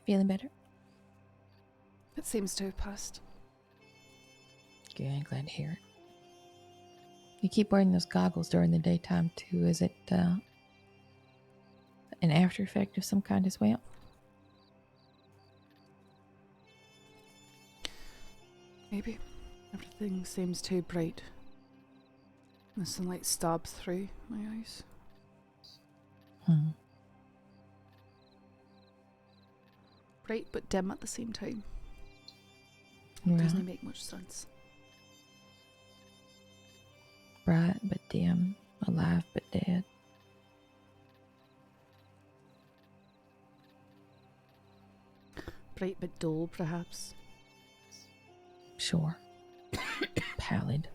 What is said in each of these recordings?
Feeling better? It seems to have passed. Good, glad to hear it. You keep wearing those goggles during the daytime too. Is it an after effect of some kind as well? Maybe. Everything seems too bright. The sunlight stabs through my eyes. Bright but dim at the same time. It doesn't make much sense. Bright but dim, alive but dead. Bright but dull, perhaps. Sure. Pallid.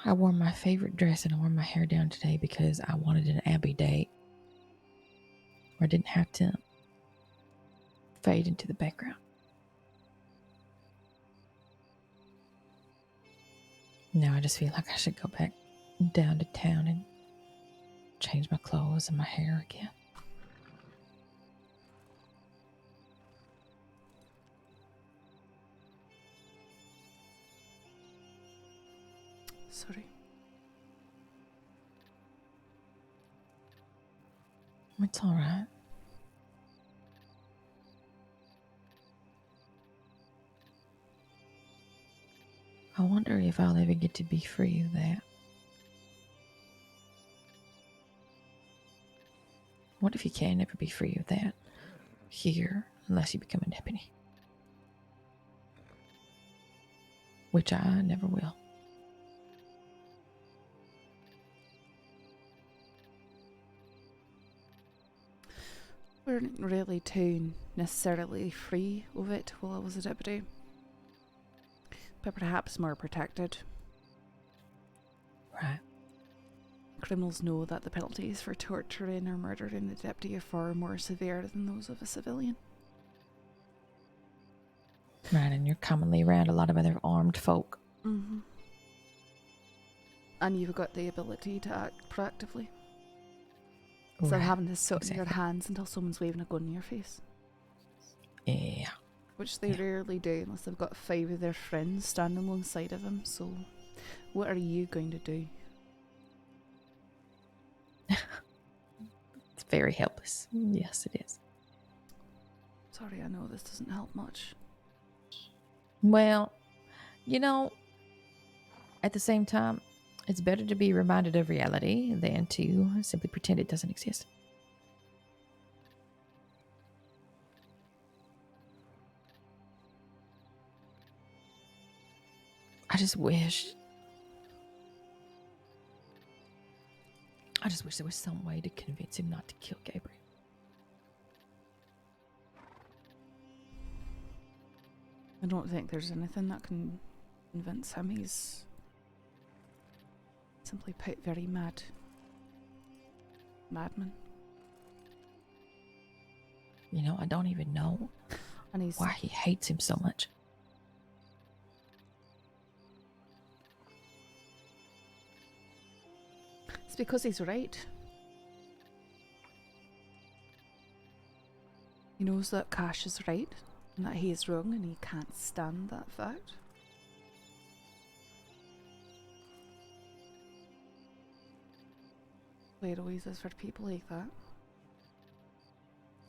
I wore my favorite dress and I wore my hair down today because I wanted an Abby date where I didn't have to fade into the background. Now I just feel like I should go back down to town and change my clothes and my hair again. Sorry. It's all right. I wonder if I'll ever get to be free of that. What if you can never be free of that here unless you become a deputy? Which I never will. We weren't really too necessarily free of it while I was a deputy. But perhaps more protected. Right. Criminals know that the penalties for torturing or murdering the deputy are far more severe than those of a civilian. Right, and you're commonly around a lot of other armed folk. Mm-hmm. And you've got the ability to act proactively. Instead of having to sit in your hands until someone's waving a gun in your face. Yeah. Which they rarely do unless they've got 5 of their friends standing alongside of them. So, what are you going to do? It's very helpless. Yes, it is. Sorry, I know this doesn't help much. Well, you know, at the same time, it's better to be reminded of reality than to simply pretend it doesn't exist. I just wish there was some way to convince him not to kill Gabriel. I don't think there's anything that can convince him. He's simply put very mad. Madman. You know, I don't even know why he hates him so much. It's because he's right. He knows that Cash is right and that he is wrong, and he can't stand that fact. The way it always is for people like that.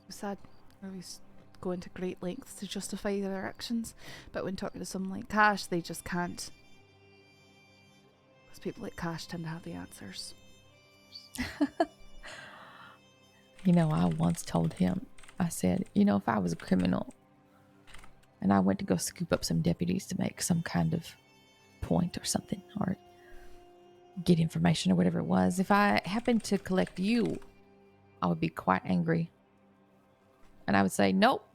It's sad. They always go into great lengths to justify their actions, but when talking to someone like Cash, they just can't. Because people like Cash tend to have the answers. You know, I once told him, I said, you know, if I was a criminal and I went to go scoop up some deputies to make some kind of point or something, or get information or whatever it was, if I happened to collect you, I would be quite angry. And I would say, nope,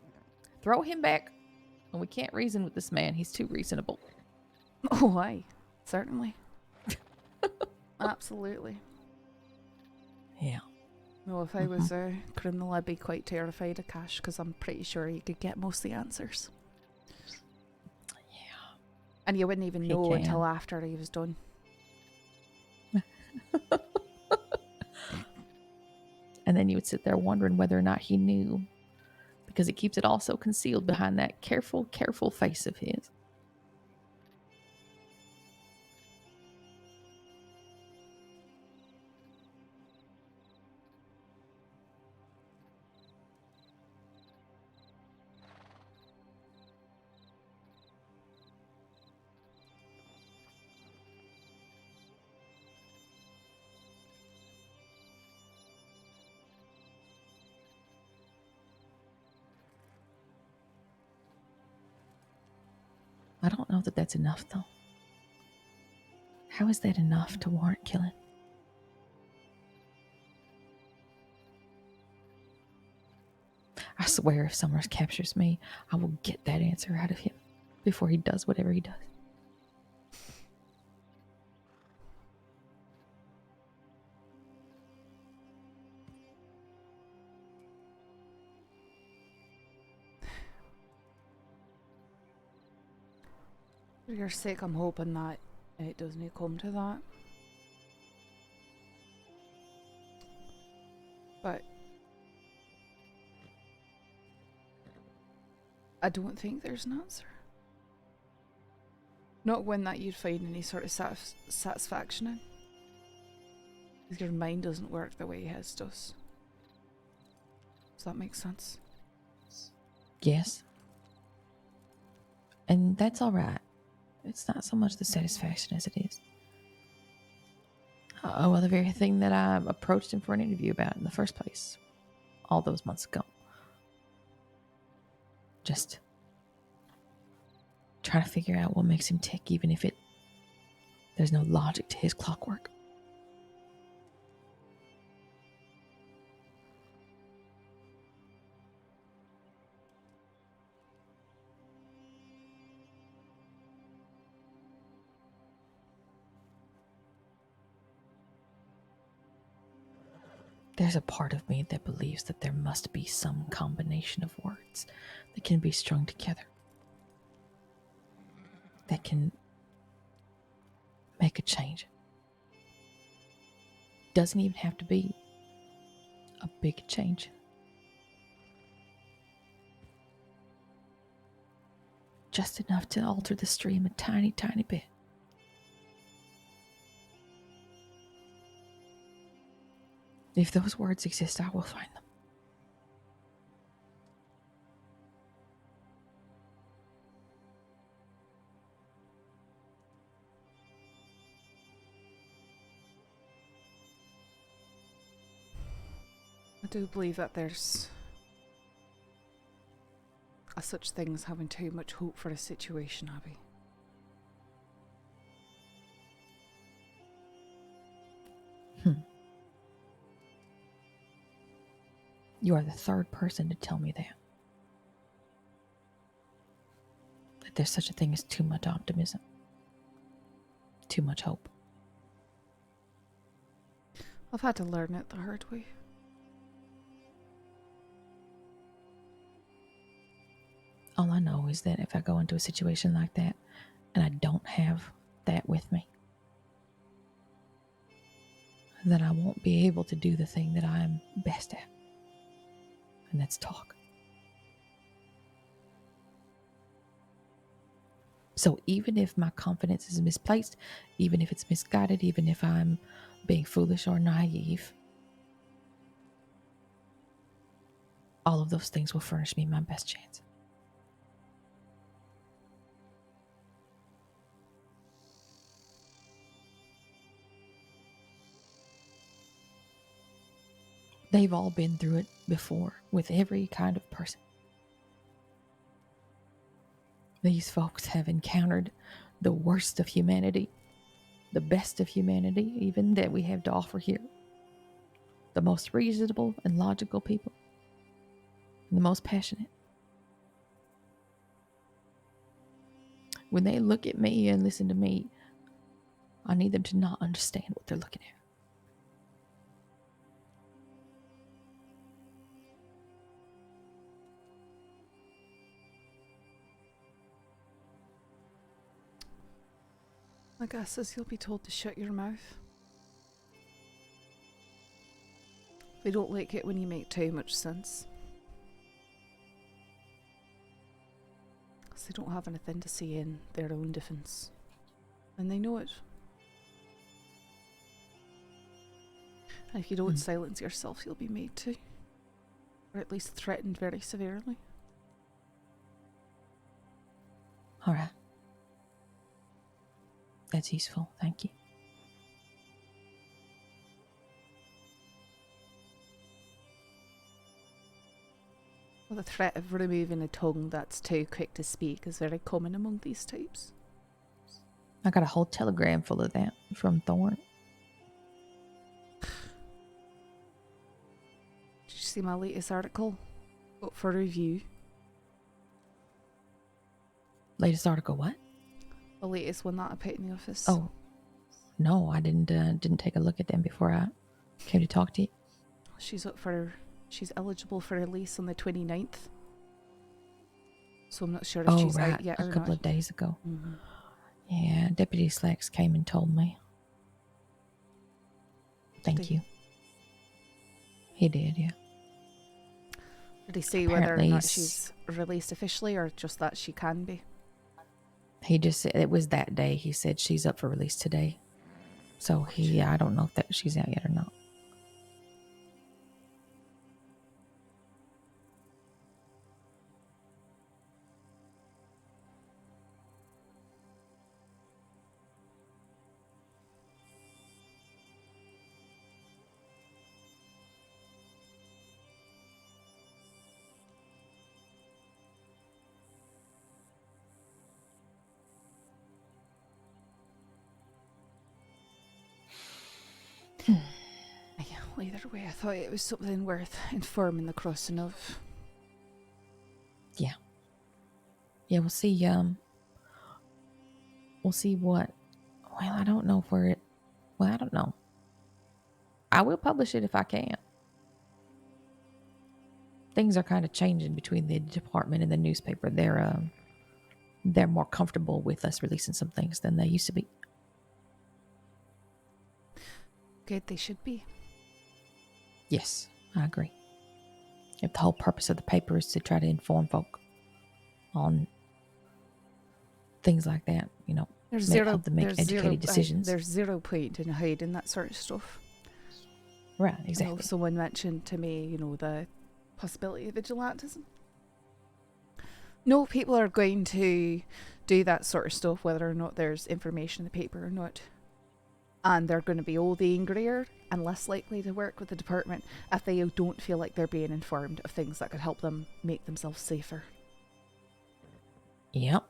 throw him back. And we can't reason with this man. He's too reasonable. Oh, why? Certainly. Absolutely. Yeah. No, if I was a criminal, I'd be quite terrified of Cash because I'm pretty sure he could get most of the answers. Yeah. And you wouldn't even He know can. until after he was done. And then you would sit there wondering whether or not he knew, because he keeps it all so concealed behind that careful, careful face of his. I don't know that that's enough, though. How is that enough to warrant killing? I swear if Summers captures me, I will get that answer out of him before he does whatever he does. For your sake, I'm hoping that it doesn't come to that. But I don't think there's an answer. Not one that you'd find any sort of satisfaction in. Because your mind doesn't work the way his does. Does that make sense? Yes. And that's all right. It's not so much the satisfaction as it is. Oh, well, the very thing that I approached him for an interview about in the first place, all those months ago. Just trying to figure out what makes him tick, even if there's no logic to his clockwork. There's a part of me that believes that there must be some combination of words that can be strung together, that can make a change. Doesn't even have to be a big change. Just enough to alter the stream a tiny, tiny bit. If those words exist, I will find them. I do believe that there's a such thing as having too much hope for a situation, Abby. You are the third person to tell me that. That there's such a thing as too much optimism. Too much hope. I've had to learn it the hard way. All I know is that if I go into a situation like that and I don't have that with me, then I won't be able to do the thing that I'm best at. And that's talk. So even if my confidence is misplaced, even if it's misguided, even if I'm being foolish or naive, all of those things will furnish me my best chance. They've all been through it before with every kind of person. These folks have encountered the worst of humanity, the best of humanity, even that we have to offer here. The most reasonable and logical people, and the most passionate. When they look at me and listen to me, I need them to not understand what they're looking at. My guess is you'll be told to shut your mouth. They don't like it when you make too much sense. Because they don't have anything to say in their own defense. And they know it. And if you don't silence yourself, you'll be made to. Or at least threatened very severely. Alright. That's useful, thank you. Well, the threat of removing a tongue that's too quick to speak is very common among these types. I got a whole telegram full of that from Thorn. Did you see my latest article? Up for review. Latest article, what? The latest one that I put in the office. Oh, no, I didn't take a look at them before I came to talk to you. She's eligible for release on the 29th. So I'm not sure if she's out yet or not. A couple of days ago. Mm-hmm. Yeah, Deputy Slacks came and told me. Thank you. He did, yeah. Did he say whether or not she's released officially or just that she can be? He just said it was that day. He said she's up for release today. So I don't know if she's out yet or not. Either way, I thought it was something worth informing the crossing of. Yeah. Yeah, we'll see. We'll see what. Well, I don't know if we're. Well, I don't know. I will publish it if I can. Things are kind of changing between the department and the newspaper. They're more comfortable with us releasing some things than they used to be. Good, they should be. Yes, I agree. If the whole purpose of the paper is to try to inform folk on things like that, help them make educated decisions. There's zero point in hiding that sort of stuff. Right, exactly. Someone mentioned to me, the possibility of vigilantism. No, people are going to do that sort of stuff, whether or not there's information in the paper or not. And they're going to be all the angrier and less likely to work with the department if they don't feel like they're being informed of things that could help them make themselves safer. Yep.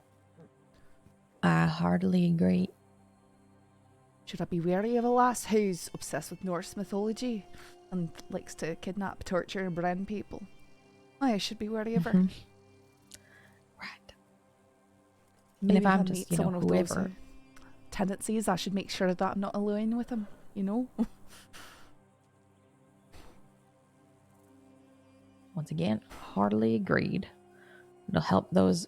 I heartily agree. Should I be wary of a lass who's obsessed with Norse mythology and likes to kidnap, torture, and brand people? I should be wary of her. Right. Maybe and if I'm I just, meet someone with whoever... those tendencies, I should make sure that I'm not alone with them, Once again, heartily agreed. It'll help those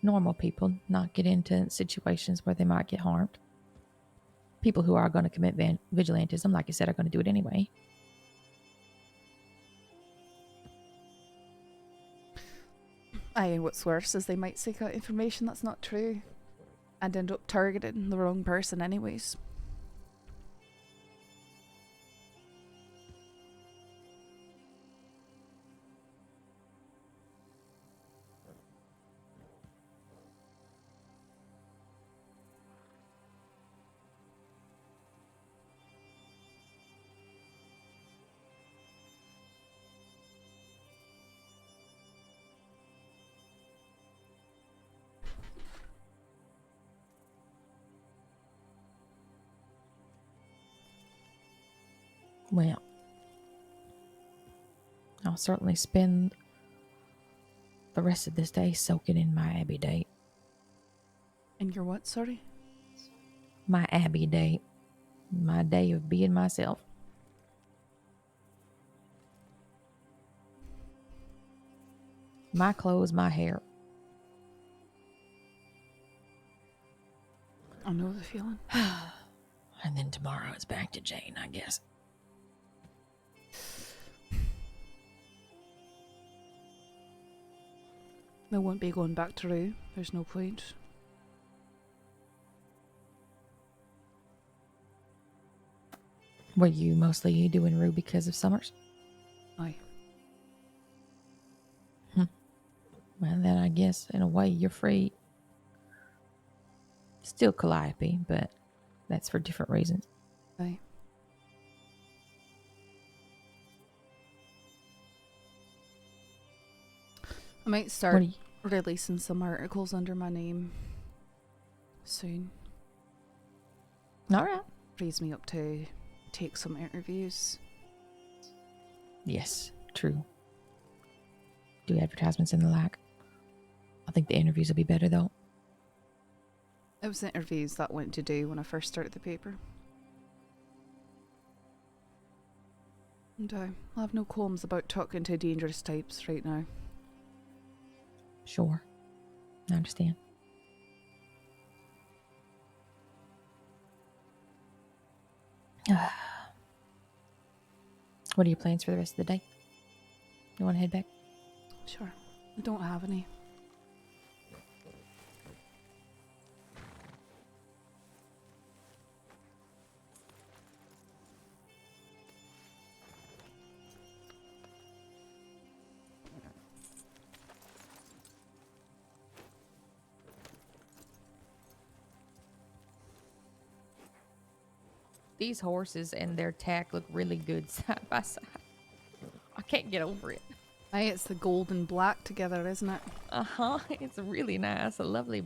normal people not get into situations where they might get harmed. People who are going to commit vigilantism, like you said, are going to do it anyway. Aye, and what's worse is they might seek out information that's not true and end up targeting the wrong person anyways. Well, I'll certainly spend the rest of this day soaking in my Abbey date. And your what, sorry? My Abbey date. My day of being myself. My clothes, my hair. I know the feeling. And then tomorrow it's back to Jane, I guess. I won't be going back to Rue. There's no point. Were you mostly doing Rue because of Summers? Aye. Well, then I guess in a way you're free. Still Calliope, but that's for different reasons. Aye. I might start releasing some articles under my name soon. Alright. Frees me up to take some interviews. Yes, true. Do advertisements and the like. I think the interviews will be better though. It was the interviews that I went to do when I first started the paper. And I have no qualms about talking to dangerous types right now. Sure. I understand. What are your plans for the rest of the day? You want to head back? Sure. I don't have any. These horses and their tack look really good side by side. I can't get over it. Aye, it's the gold and black together, isn't it? Uh-huh. It's really nice. A lovely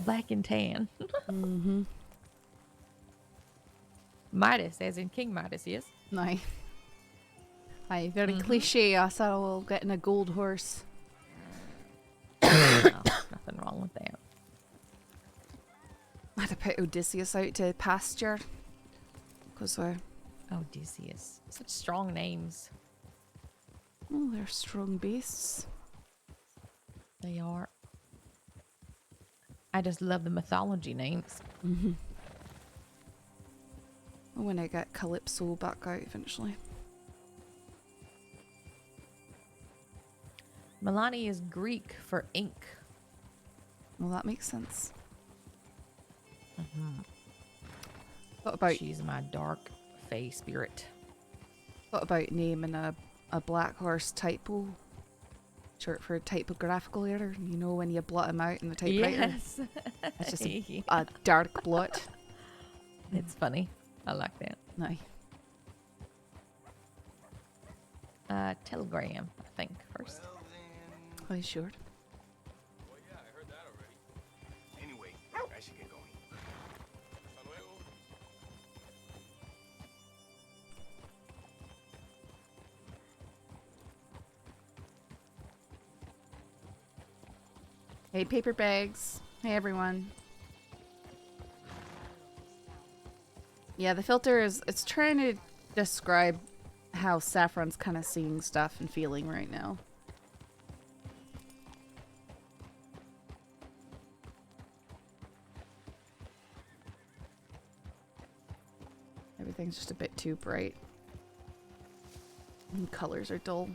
black and tan. Mm-hmm. Midas, as in King Midas, yes? Aye. Aye, very cliche, us all getting a gold horse. No, nothing wrong with that. I had to put Odysseus out to pasture. Because Odysseus. Such strong names. oh, they're strong beasts. They are. I just love the mythology names. Mm-hmm. When I get Calypso back out eventually. Milani is Greek for ink. Well, that makes sense. Mm-hmm. What about She's my dark fae spirit. what about naming a black horse typo? Short for typographical error. You know when you blot him out in the typewriter. Yes. It's just a dark blot. It's funny. I like that. Aye. Telegram, I think, first. Aye, sure. Well, yeah, I heard that already. Anyway, I should get going. Hasta luego. Hey, paper bags. Hey, everyone. Yeah, the filter it's trying to describe how Saffron's kind of seeing stuff and feeling right now. Everything's just a bit too bright. And colors are dull.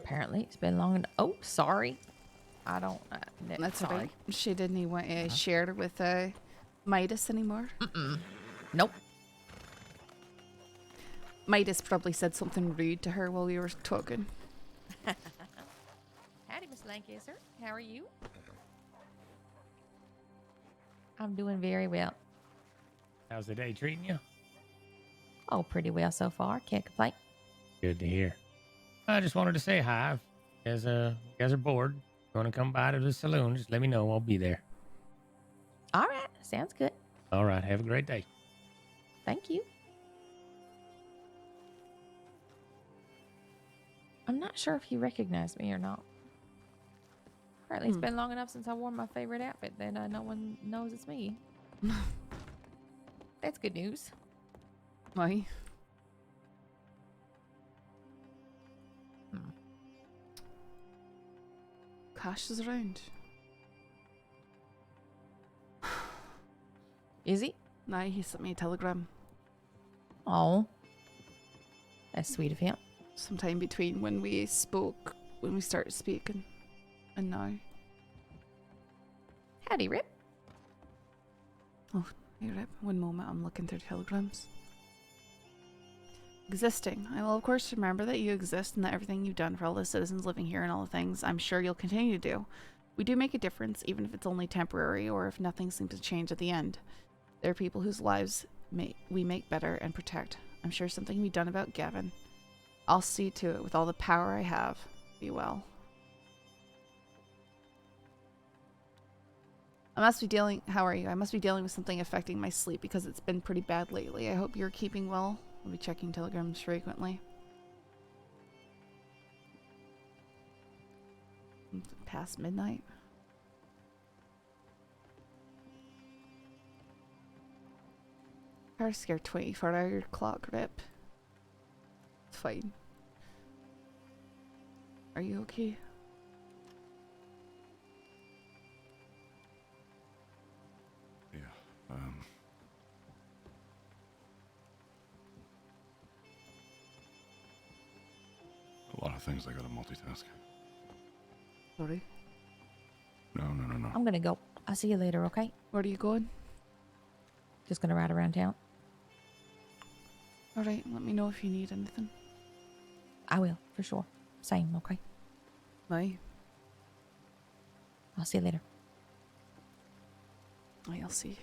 Apparently, it's been long enough. Oh, sorry. I don't. That's sorry. alright. She didn't even want to share it with Midas anymore. Nope. Midas probably said something rude to her while we were talking. Howdy, Miss Lancaster. How are you? I'm doing very well. How's the day treating you? Oh, pretty well so far. Can't complain. Good to hear. I just wanted to say hi. If you guys are bored, going to come by to the saloon, just let me know. I'll be there. All right. Sounds good. All right. Have a great day. Thank you. I'm not sure if he recognized me or not. Apparently, it's been long enough since I wore my favorite outfit that no one knows it's me. That's good news. Why? Cash is around. Is he? Nah, he sent me a telegram. Oh. That's sweet of him. Sometime between when we started speaking, and now. Howdy, Rip. Oh, hey Rip, one moment, I'm looking through telegrams. Existing. I will of course remember that you exist and that everything you've done for all the citizens living here and all the things I'm sure you'll continue to do. We do make a difference, even if it's only temporary or if nothing seems to change at the end. There are people whose lives we make better and protect. I'm sure something can be done about Gavin. I'll see to it with all the power I have. Be well. How are you? I must be dealing with something affecting my sleep because it's been pretty bad lately. I hope you're keeping well. I'll be checking telegrams frequently. Past midnight. Car scare 24-hour clock, Rip. It's fine. Are you okay? Yeah, a lot of things I gotta multitask. Sorry. No. I'm gonna go. I'll see you later, okay? Where are you going? Just gonna ride around town. Alright, let me know if you need anything. I will, for sure. Same, okay? Bye. I'll see you later. I'll see.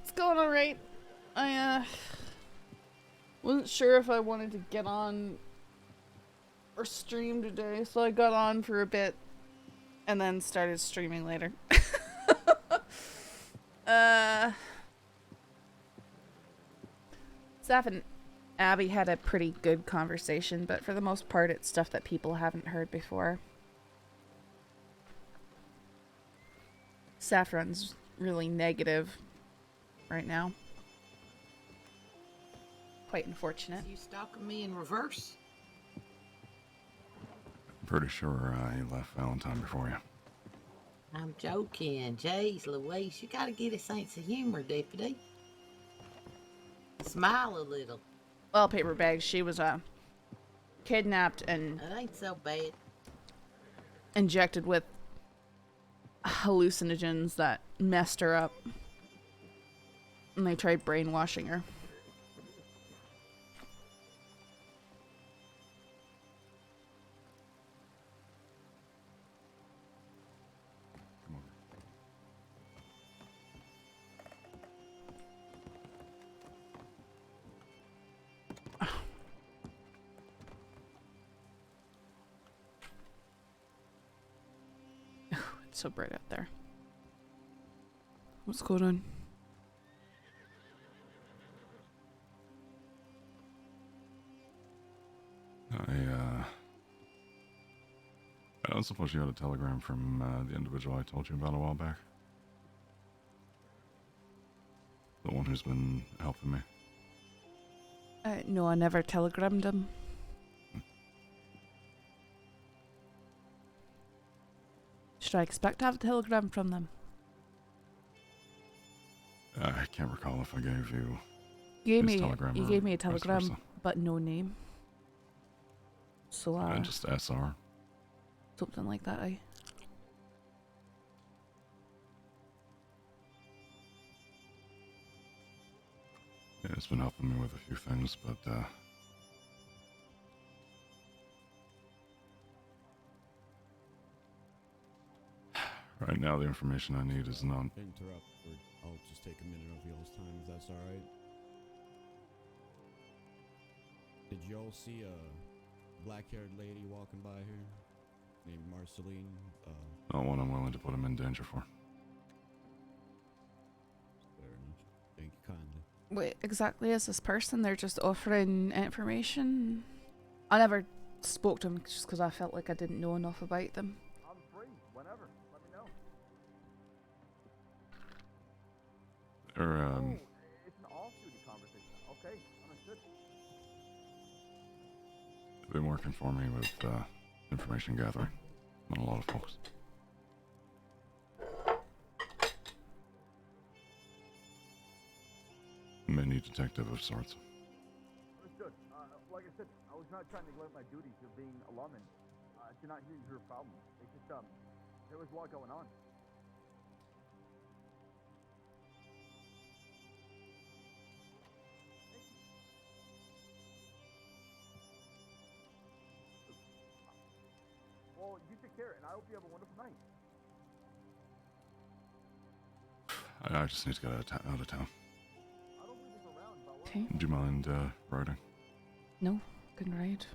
It's going alright. I wasn't sure if I wanted to get on or stream today, so I got on for a bit and then started streaming later. Saff and Abby had a pretty good conversation, but for the most part it's stuff that people haven't heard before. Saffron's really negative right now. Quite unfortunate. You stalking me in reverse? I'm pretty sure he left Valentine before you. I'm joking. Jeez Louise, you gotta get a sense of humor, Deputy. Smile a little. Well, paper bags, she was kidnapped and It ain't so bad. injected with hallucinogens that messed her up. And they tried brainwashing her. Come over. It's so bright out there. What's going on? I don't suppose you had a telegram from the individual I told you about a while back? The one who's been helping me? No, I never telegrammed him. Should I expect to have a telegram from them? I can't recall if I gave you You his telegram or gave me a vice telegram, versa. but no name. So, Just SR. something like that, eh? Yeah, it's been helping me with a few things, but right now the information I need is not. Interrupt, or I'll just take a minute of y'all's time if that's alright. Did y'all see a black-haired lady walking by here named Marceline? Not one I'm willing to put him in danger for. Wait, exactly is this person? They're just offering information? I never spoke to them just because I felt like I didn't know enough about them. I'm free. Whenever. Let me know. They're, Oh, it's an off-duty conversation. Okay, understood. they've been working for me with information gathering on a lot of folks. Mini detective of sorts. Understood. Like I said, I was not trying to neglect my duties of being a lawman. To not hear your problem. It's just, there was a lot going on. Well, you take care, and I hope you have a wonderful night. I just need to get out of town. I don't leave this around, but what? Okay. Do you mind riding? No, can ride.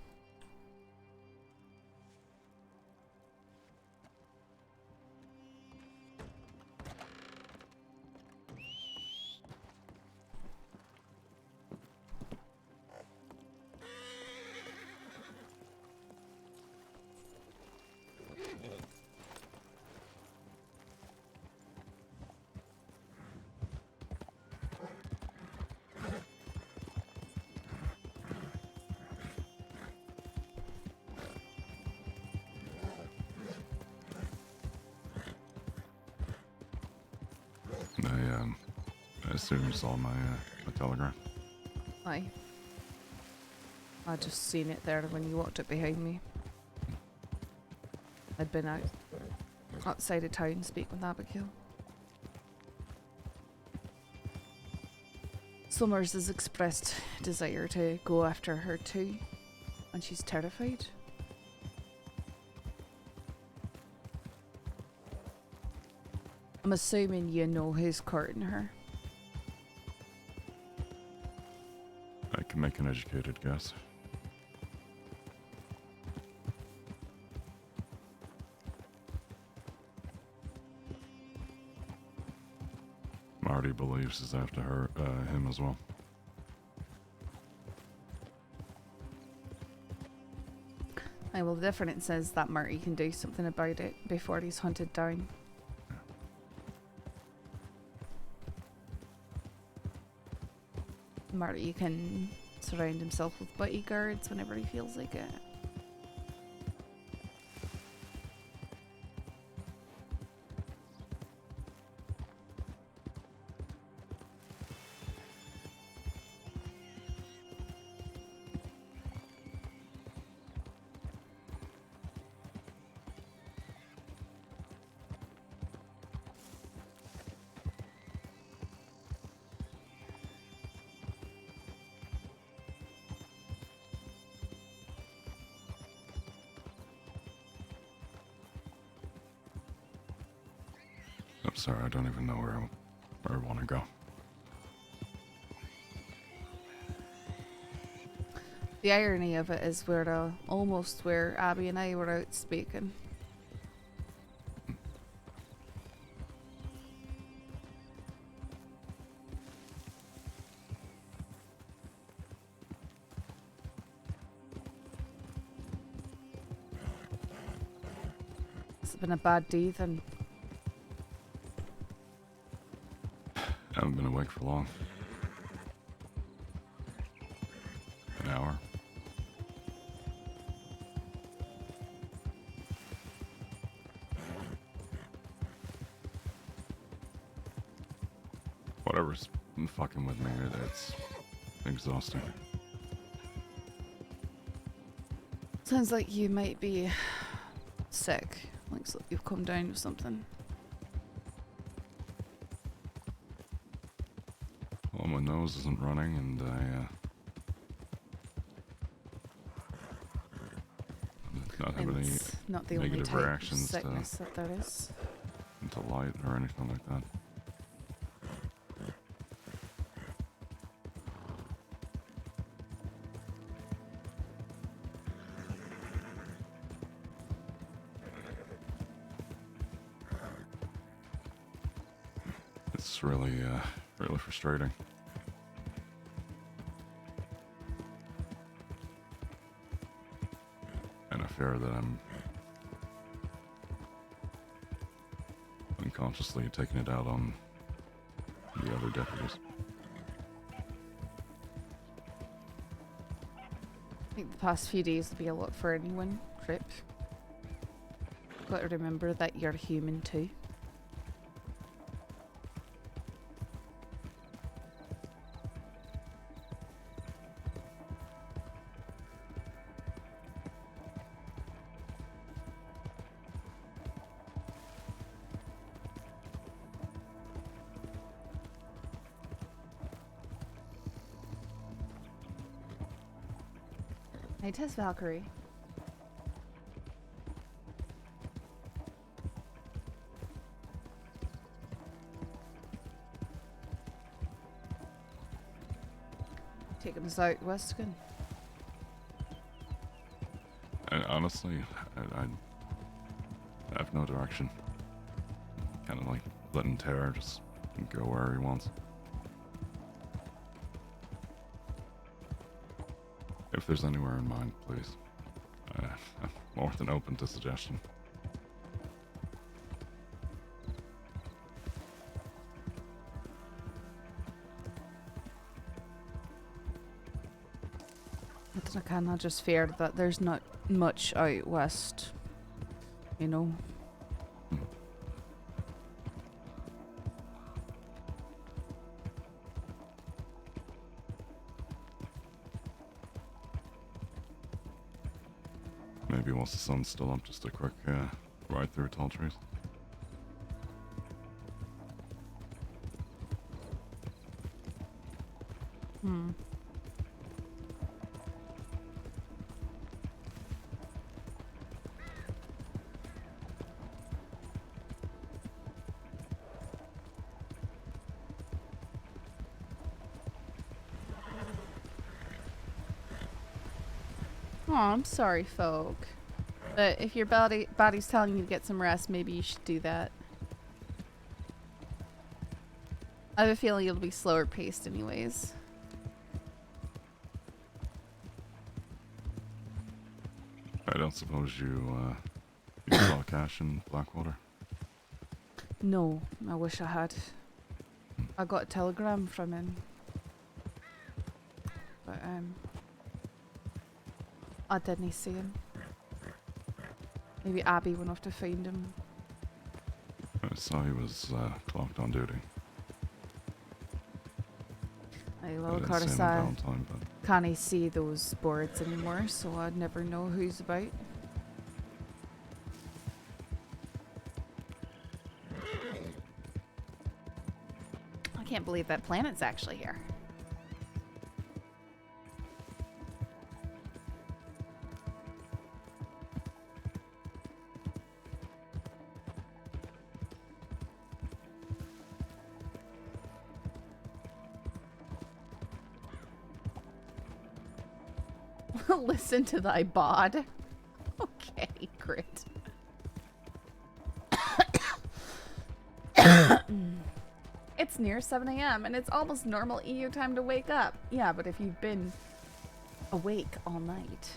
I assume you saw my telegram. Aye. I just seen it there when you walked up behind me. I'd been outside of town speaking with Abigail. Summers has expressed desire to go after her too, and she's terrified. I'm assuming you know who's courting her. I can make an educated guess. Marty believes is after him as well. Aye, well, the difference is that Marty can do something about it before he's hunted down. Marty can surround himself with bodyguards whenever he feels like it. I'm sorry, I don't even know where I want to go. The irony of it is we're almost where Abby and I were out speaking. It's been a bad day then. I haven't been awake for long. An hour. Whatever's been fucking with me, it's exhausting. Sounds like you might be sick. Looks like you've come down with something. Well, my nose isn't running, and I not have any It's not the only negative type of reactions sickness that there is. to light or anything like that. It's really frustrating. care that I'm unconsciously taking it out on the other deputies. I think the past few days will be a lot for anyone, Trip. Got to remember that you're human too. Hey, Tess Valkyrie. Taking us out west again. And honestly, I have no direction. Kind of like letting Terror just go where he wants. If there's anywhere in mind, please. I'm more than open to suggestion. I cannot just fear that there's not much out west, you know. Maybe once the sun's still up, just a quick ride through tall trees. Oh, I'm sorry, folk. But if your body's telling you to get some rest, maybe you should do that. I have a feeling it'll be slower paced anyways. I don't suppose you saw Cash in Blackwater? No, I wish I had. I got a telegram from him. But, I didn't see him. Maybe Abby went off to find him. I saw he was clocked on duty. I I well, didn't Carter see him said, in downtime, but can't I see those boards anymore, so I'd never know who's about. I can't believe that planet's actually here. Listen to thy bod. Okay, great. It's near 7 a.m. and it's almost normal EU time to wake up. Yeah, but if you've been awake all night.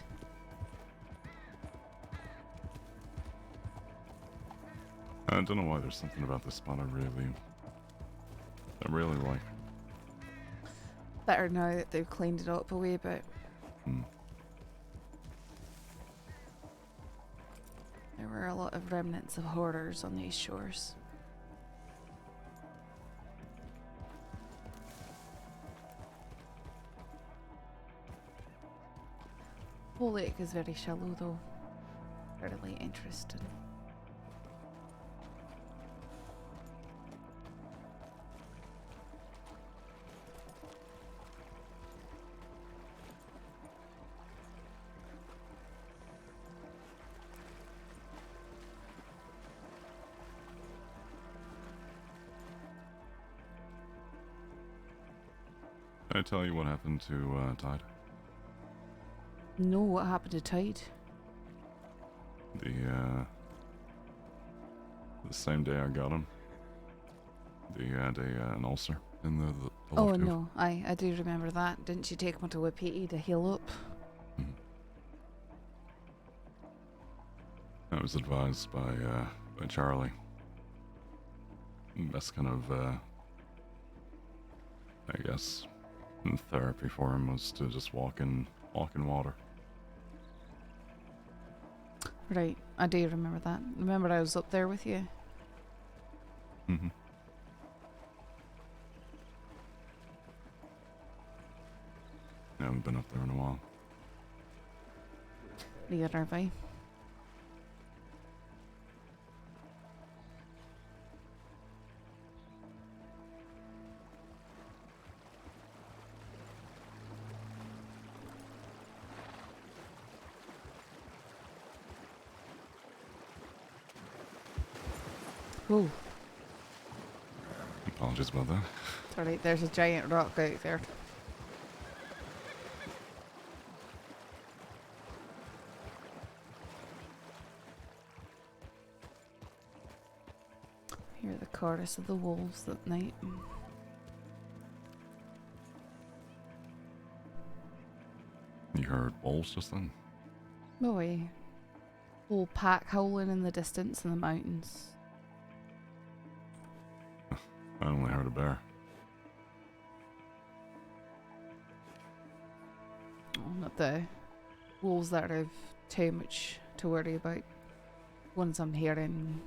I don't know why there's something about this spot I really like. Better now that they've cleaned it up a wee bit. There were a lot of remnants of horrors on these shores. Whole lake is very shallow though. Fairly interesting. Did I tell you what happened to Tide? No, what happened to Tide? The same day I got him, he had an ulcer in the Oh left hoof. no, I do remember that. Didn't you take him to Wapiti to heal up? was advised by Charlie. Best kind of, I guess, therapy for him was to just walk in water. Right, I do remember that. Remember I was up there with you? Mm-hmm. I haven't been up there in a while. Neither have I. Whoa. Apologies about that. It's alright, there's a giant rock out there. Hear the chorus of the wolves at night. You heard wolves just then? Boy. Whole pack howling in the distance in the mountains. I only heard a bear. Oh, not the wolves that I've too much to worry about. Ones I'm hearing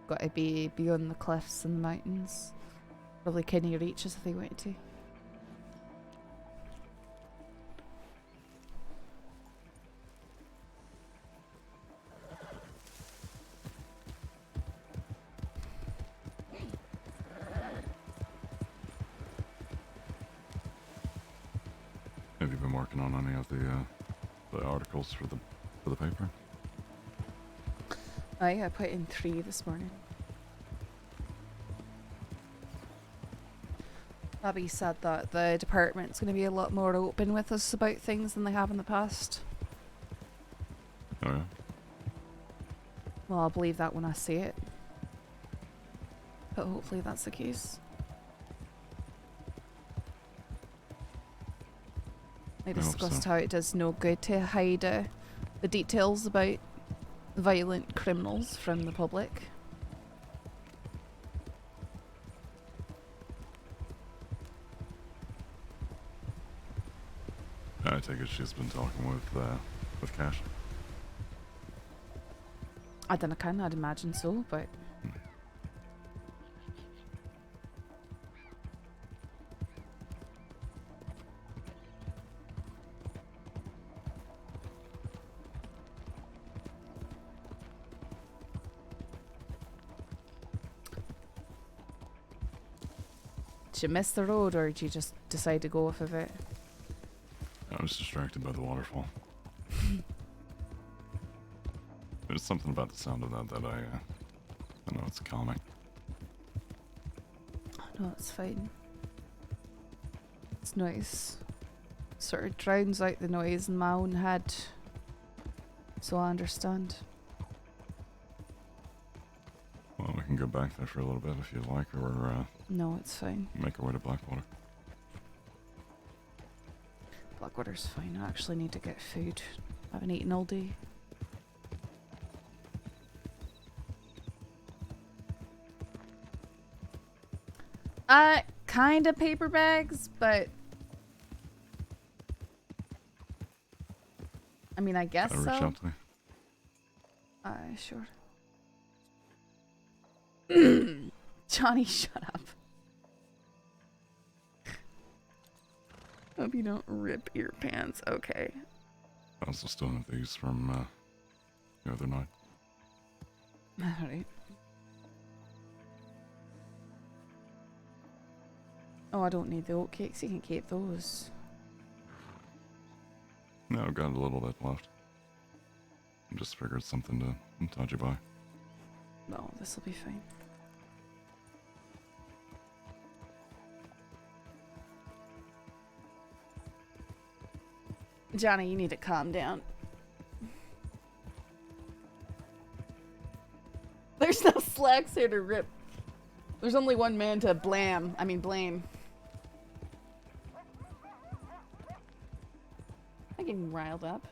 got to be beyond the cliffs and the mountains. Probably couldn't reach us if they wanted to. Have you been working on any of the articles for the paper? I put in 3 this morning. Abby said that the department's going to be a lot more open with us about things than they have in the past. Oh yeah? Well, I'll believe that when I see it. But hopefully that's the case. I I hope discussed so. how it does no good to hide the details about violent criminals from the public. I take it she's been talking with Cash. I don't know, I'd imagine so, but did you miss the road or did you just decide to go off of it? I was distracted by the waterfall. There's something about the sound of that I know it's calming. No, it's fine. It's noise. Sort of drowns out the noise in my own head. So I understand. Well, we can go back there for a little bit if you like, or No, it's fine. make our way to Blackwater. Blackwater's fine. I actually need to get food. I haven't eaten all day. Kind of paper bags, but I mean, I guess Reach so. out to me. Sure. Johnny, shut up. Hope you don't rip your pants. Okay. I also still have these from the other night. Alright. Oh, I don't need the oatcakes. You can keep those. No, I've got a little bit left. I just figured something to tide you by. No, this will be fine. Johnny, you need to calm down. There's no slacks here to rip. There's only one man to blame. I'm getting riled up.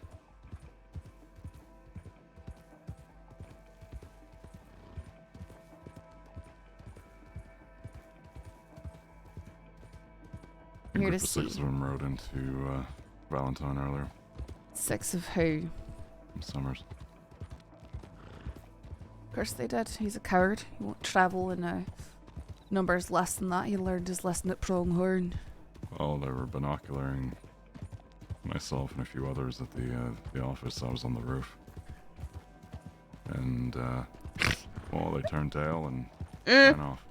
A Here group to of 6 see. of them rode into Valentine earlier. 6 of who? From Summers. Of course they did. He's a coward. He won't travel in numbers less than that. He learned his lesson at Pronghorn. Oh, they were binocularing myself and a few others at the office. I was on the roof. And, well, they turned tail and ran off.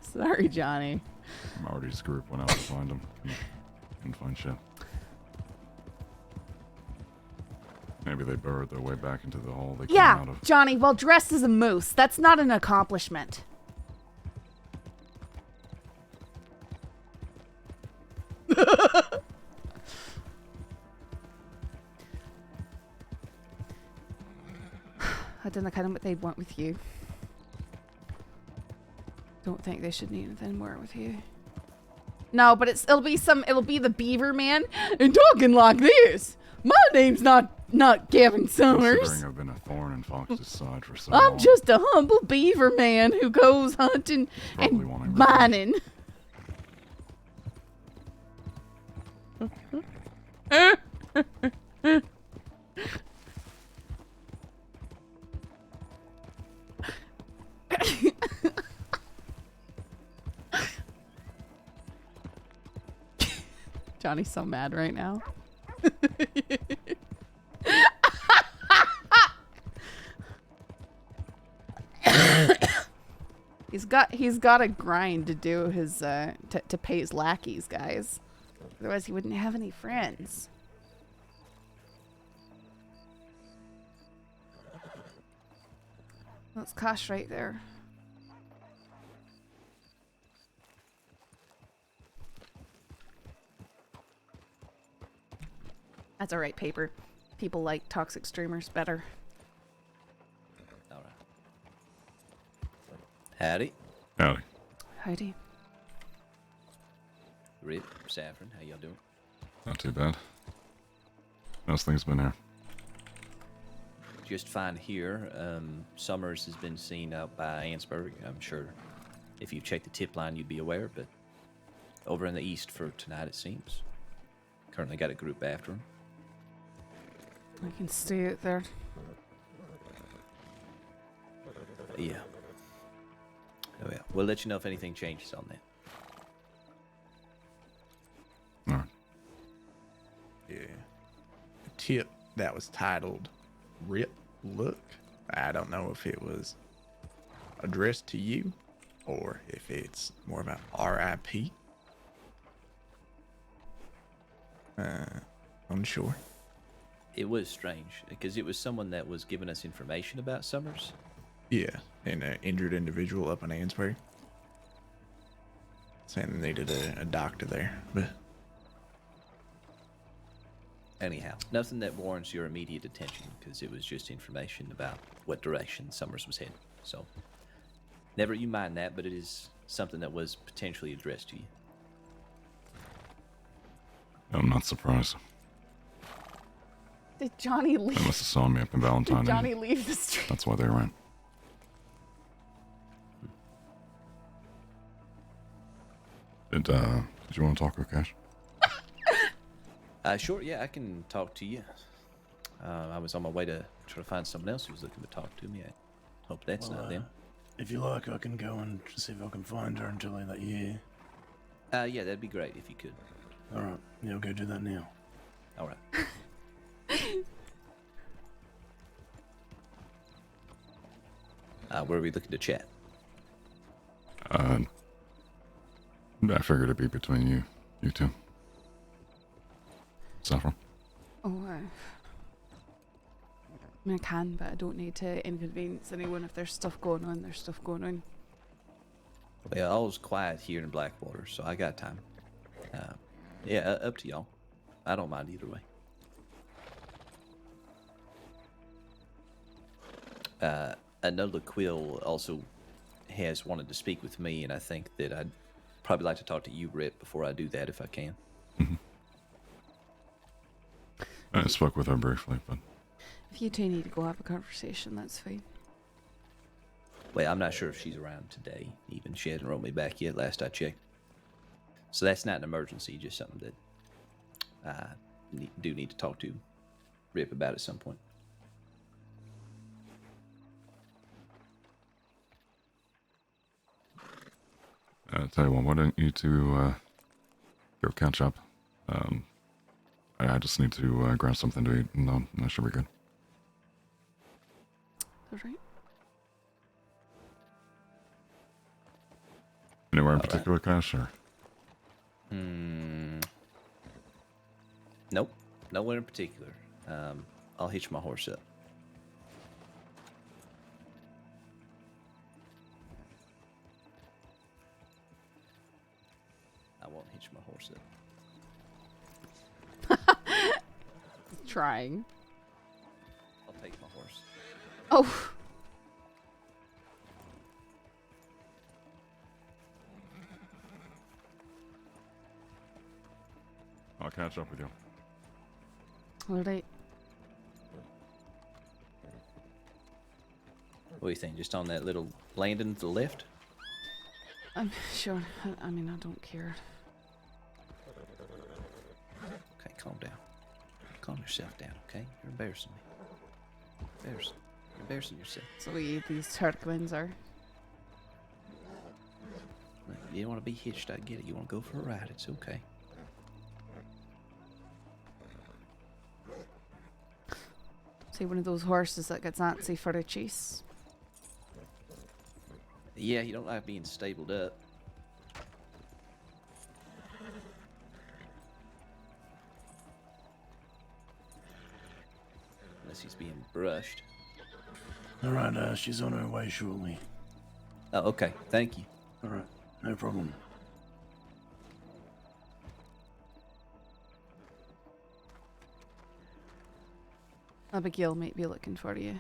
Sorry, Johnny. Marty's group went out to find them. Couldn't find shit. Maybe they burrowed their way back into the hole they came Yeah, out of. Johnny, well, dressed as a moose. That's not an accomplishment. I don't know kind of what they'd want with you. Don't think they should need anything more with you. No, but it'll be the Beaver Man and talking like this. My name's not Gavin Summers. Considering I've been a thorn in Fox's side for so I'm long. just a humble Beaver Man who goes hunting Probably and wanting mining. Johnny's so mad right now. He's got a grind to do his to pay his lackeys, guys. Otherwise he wouldn't have any friends. That's Kosh right there. That's alright, Paper. People like toxic streamers better. Alright. Howdy. Howdy. Howdy. Rip, Saffron, how y'all doing? Not too bad. How's things been here? Just fine here. Summers has been seen out by Ansburg. I'm sure if you check the tip line, you'd be aware, but over in the east for tonight, it seems. Currently got a group after him. I can stay out there. Yeah. Oh, yeah. We'll let you know if anything changes on that. Alright. Yeah. A tip that was titled Rip Look. I don't know if it was addressed to you or if it's more about RIP. Unsure. It was strange because it was someone that was giving us information about Summers. Yeah, and an injured individual up in Ansbury. Saying they needed a doctor there, but Anyhow, nothing that warrants your immediate attention because it was just information about what direction Summers was heading. So, never you mind that, but it is something that was potentially addressed to you. I'm not surprised. Did Johnny They leave? must have saw me up in Valentine. Did Johnny and leave the street? That's why they ran. Did you want to talk with Cash? Sure, yeah, I can talk to you. I was on my way to try to find someone else who was looking to talk to me. I hope that's not them. If you like, I can go and see if I can find her until I let you hear. Yeah, that'd be great if you could. Alright, yeah, I'll go do that now. Alright. Where are we looking to chat? I figured it'd be between you two. Saffron? Oh, I mean, I can, but I don't need to inconvenience anyone. If there's stuff going on, there's stuff going on. Well, all's quiet here in Blackwater, so I got time. Yeah, up to y'all. I don't mind either way. I know LaQuill also has wanted to speak with me, and I think that I'd probably like to talk to you, Rip, before I do that, if I can. Mm-hmm. I spoke with her briefly, but If you two need to go have a conversation, that's fine. Well, I'm not sure if she's around today. Even she hasn't wrote me back yet. Last I checked. So that's not an emergency. Just something that I do need to talk to Rip about at some point. Tell you what, why don't you two go catch up? I just need to grab something to eat, and that should be good. All right. Anywhere in particular, Cash, or? Nope, nowhere in particular. I'll hitch my horse up. I won't hitch my horse up. Trying. I'll take my horse. Oh. I'll catch up with you. All right. What do you think? Just on that little landing to the left? I'm sure. I mean, I don't care. Okay, calm down. Calm yourself down, okay? You're embarrassing me. You're embarrassing yourself. So these Turkmens are. You don't want to be hitched, I get it. You want to go for a ride, it's okay. See, one of those horses that gets antsy for a chase. Yeah, you don't like being stabled up. Unless he's being brushed. All right, she's on her way shortly. Oh, okay. Thank you. All right, no problem. Abigail might be looking for you.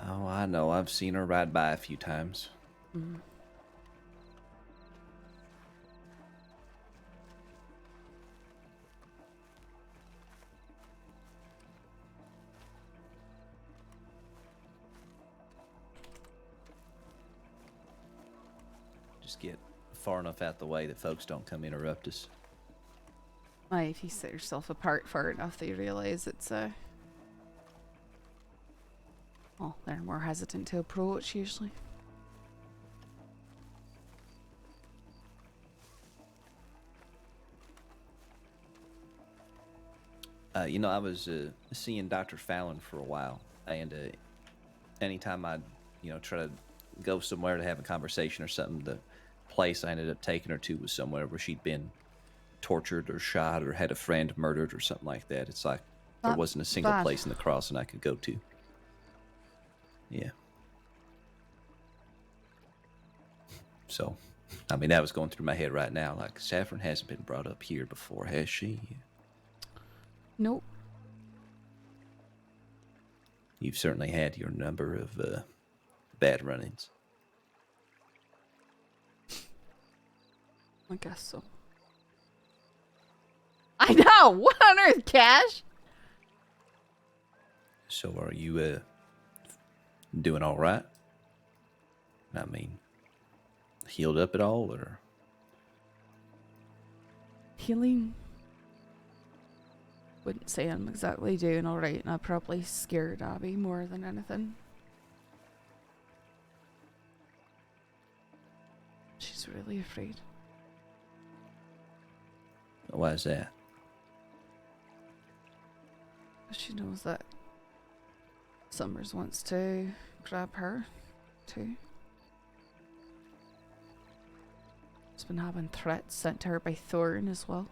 Oh, I know. I've seen her ride by a few times. Mm. Just get far enough out the way that folks don't come interrupt us. Aye, if you set yourself apart far enough, they realize it's well, they're more hesitant to approach usually. You know, I was seeing Dr. Fallon for a while, and anytime I, try to go somewhere to have a conversation or something, the place I ended up taking her to was somewhere where she'd been tortured or shot or had a friend murdered or something like that. It's like there wasn't a single place in the crossing I could go to. Yeah. So, I mean, that was going through my head right now. Like, Saffron hasn't been brought up here before, has she? Nope. You've certainly had your number of bad run-ins. I guess so. I know! What on earth, Cash? So are you doing all right? I mean, healed up at all, or? Healing? Wouldn't say I'm exactly doing all right, and I probably scared Abby more than anything. She's really afraid. Why is that? She knows that Summers wants to grab her, too. She's been having threats sent to her by Thorn as well.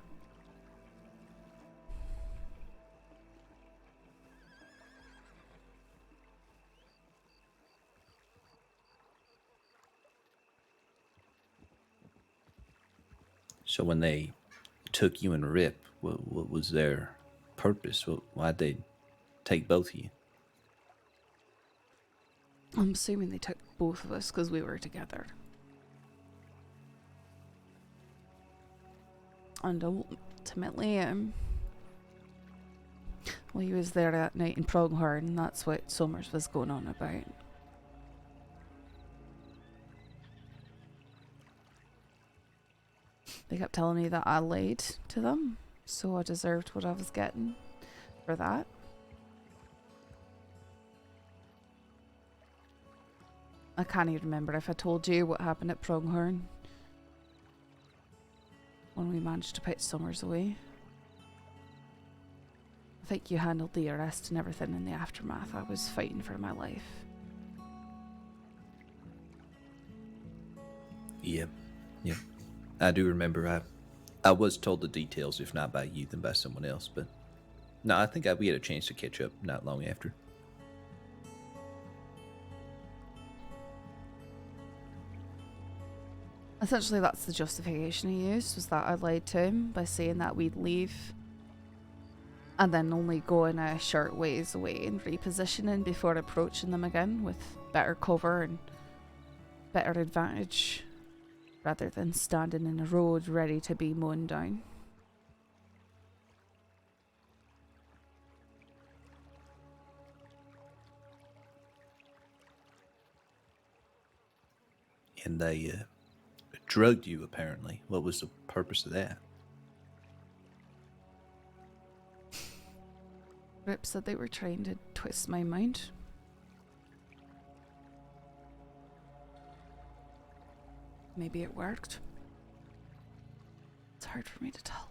So when they took you and Rip, what was their purpose? Why'd they take both of you? I'm assuming they took both of us because we were together. And ultimately, well, he was there that night in Pronghorn, and that's what Summers was going on about. They kept telling me that I lied to them, so I deserved what I was getting for that. I can't even remember if I told you what happened at Pronghorn when we managed to put Summers away. I think you handled the arrest and everything in the aftermath. I was fighting for my life. Yeah. I do remember. I was told the details, if not by you, then by someone else. But no, I think we had a chance to catch up not long after. Essentially, that's the justification he used, was that I lied to him by saying that we'd leave and then only going a short ways away and repositioning before approaching them again with better cover and better advantage, rather than standing in the road ready to be mown down. And they drugged you, apparently. What was the purpose of that? Rip said they were trying to twist my mind. Maybe it worked. It's hard for me to tell.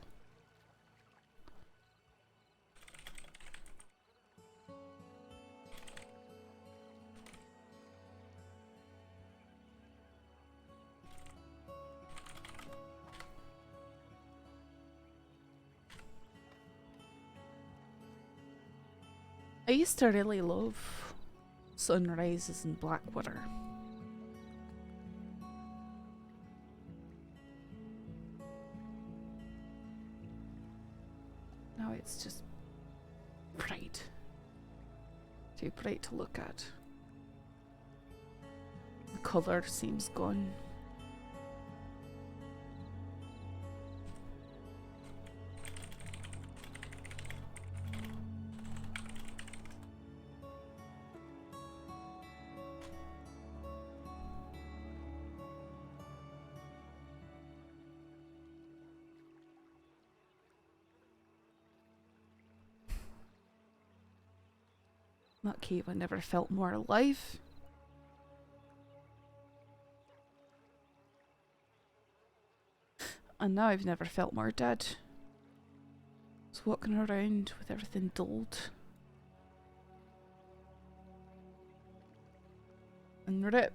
I used to really love sunrises in Blackwater. Now it's just bright. Too bright to look at. The colour seems gone. That cave, I never felt more alive. And now I've never felt more dead. Just walking around with everything dulled. And rip.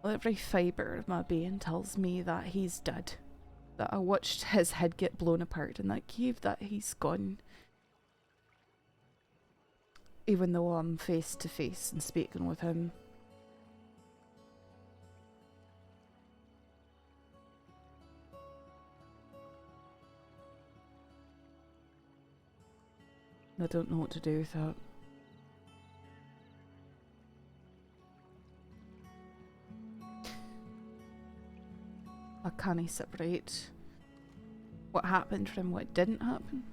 Every fibre of my being tells me that he's dead. That I watched his head get blown apart in that cave, that he's gone. Even though I'm face to face and speaking with him. I don't know what to do with that. I can't separate what happened from what didn't happen.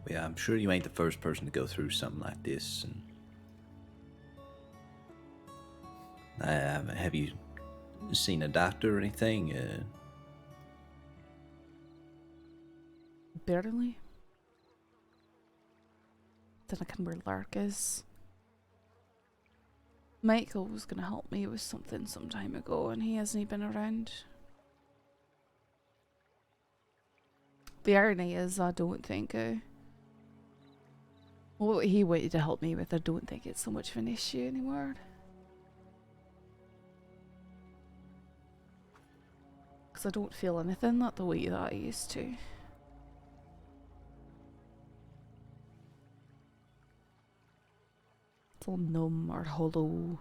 Yeah, I'm sure you ain't the first person to go through something like this. And have you seen a doctor or anything? Barely. Then I can where Lark is. Michael was gonna help me with something some time ago and he hasn't been around. The irony is I don't think what he wanted to help me with, I don't think it's so much of an issue anymore. Because I don't feel anything like the way that I used to. It's all numb or hollow.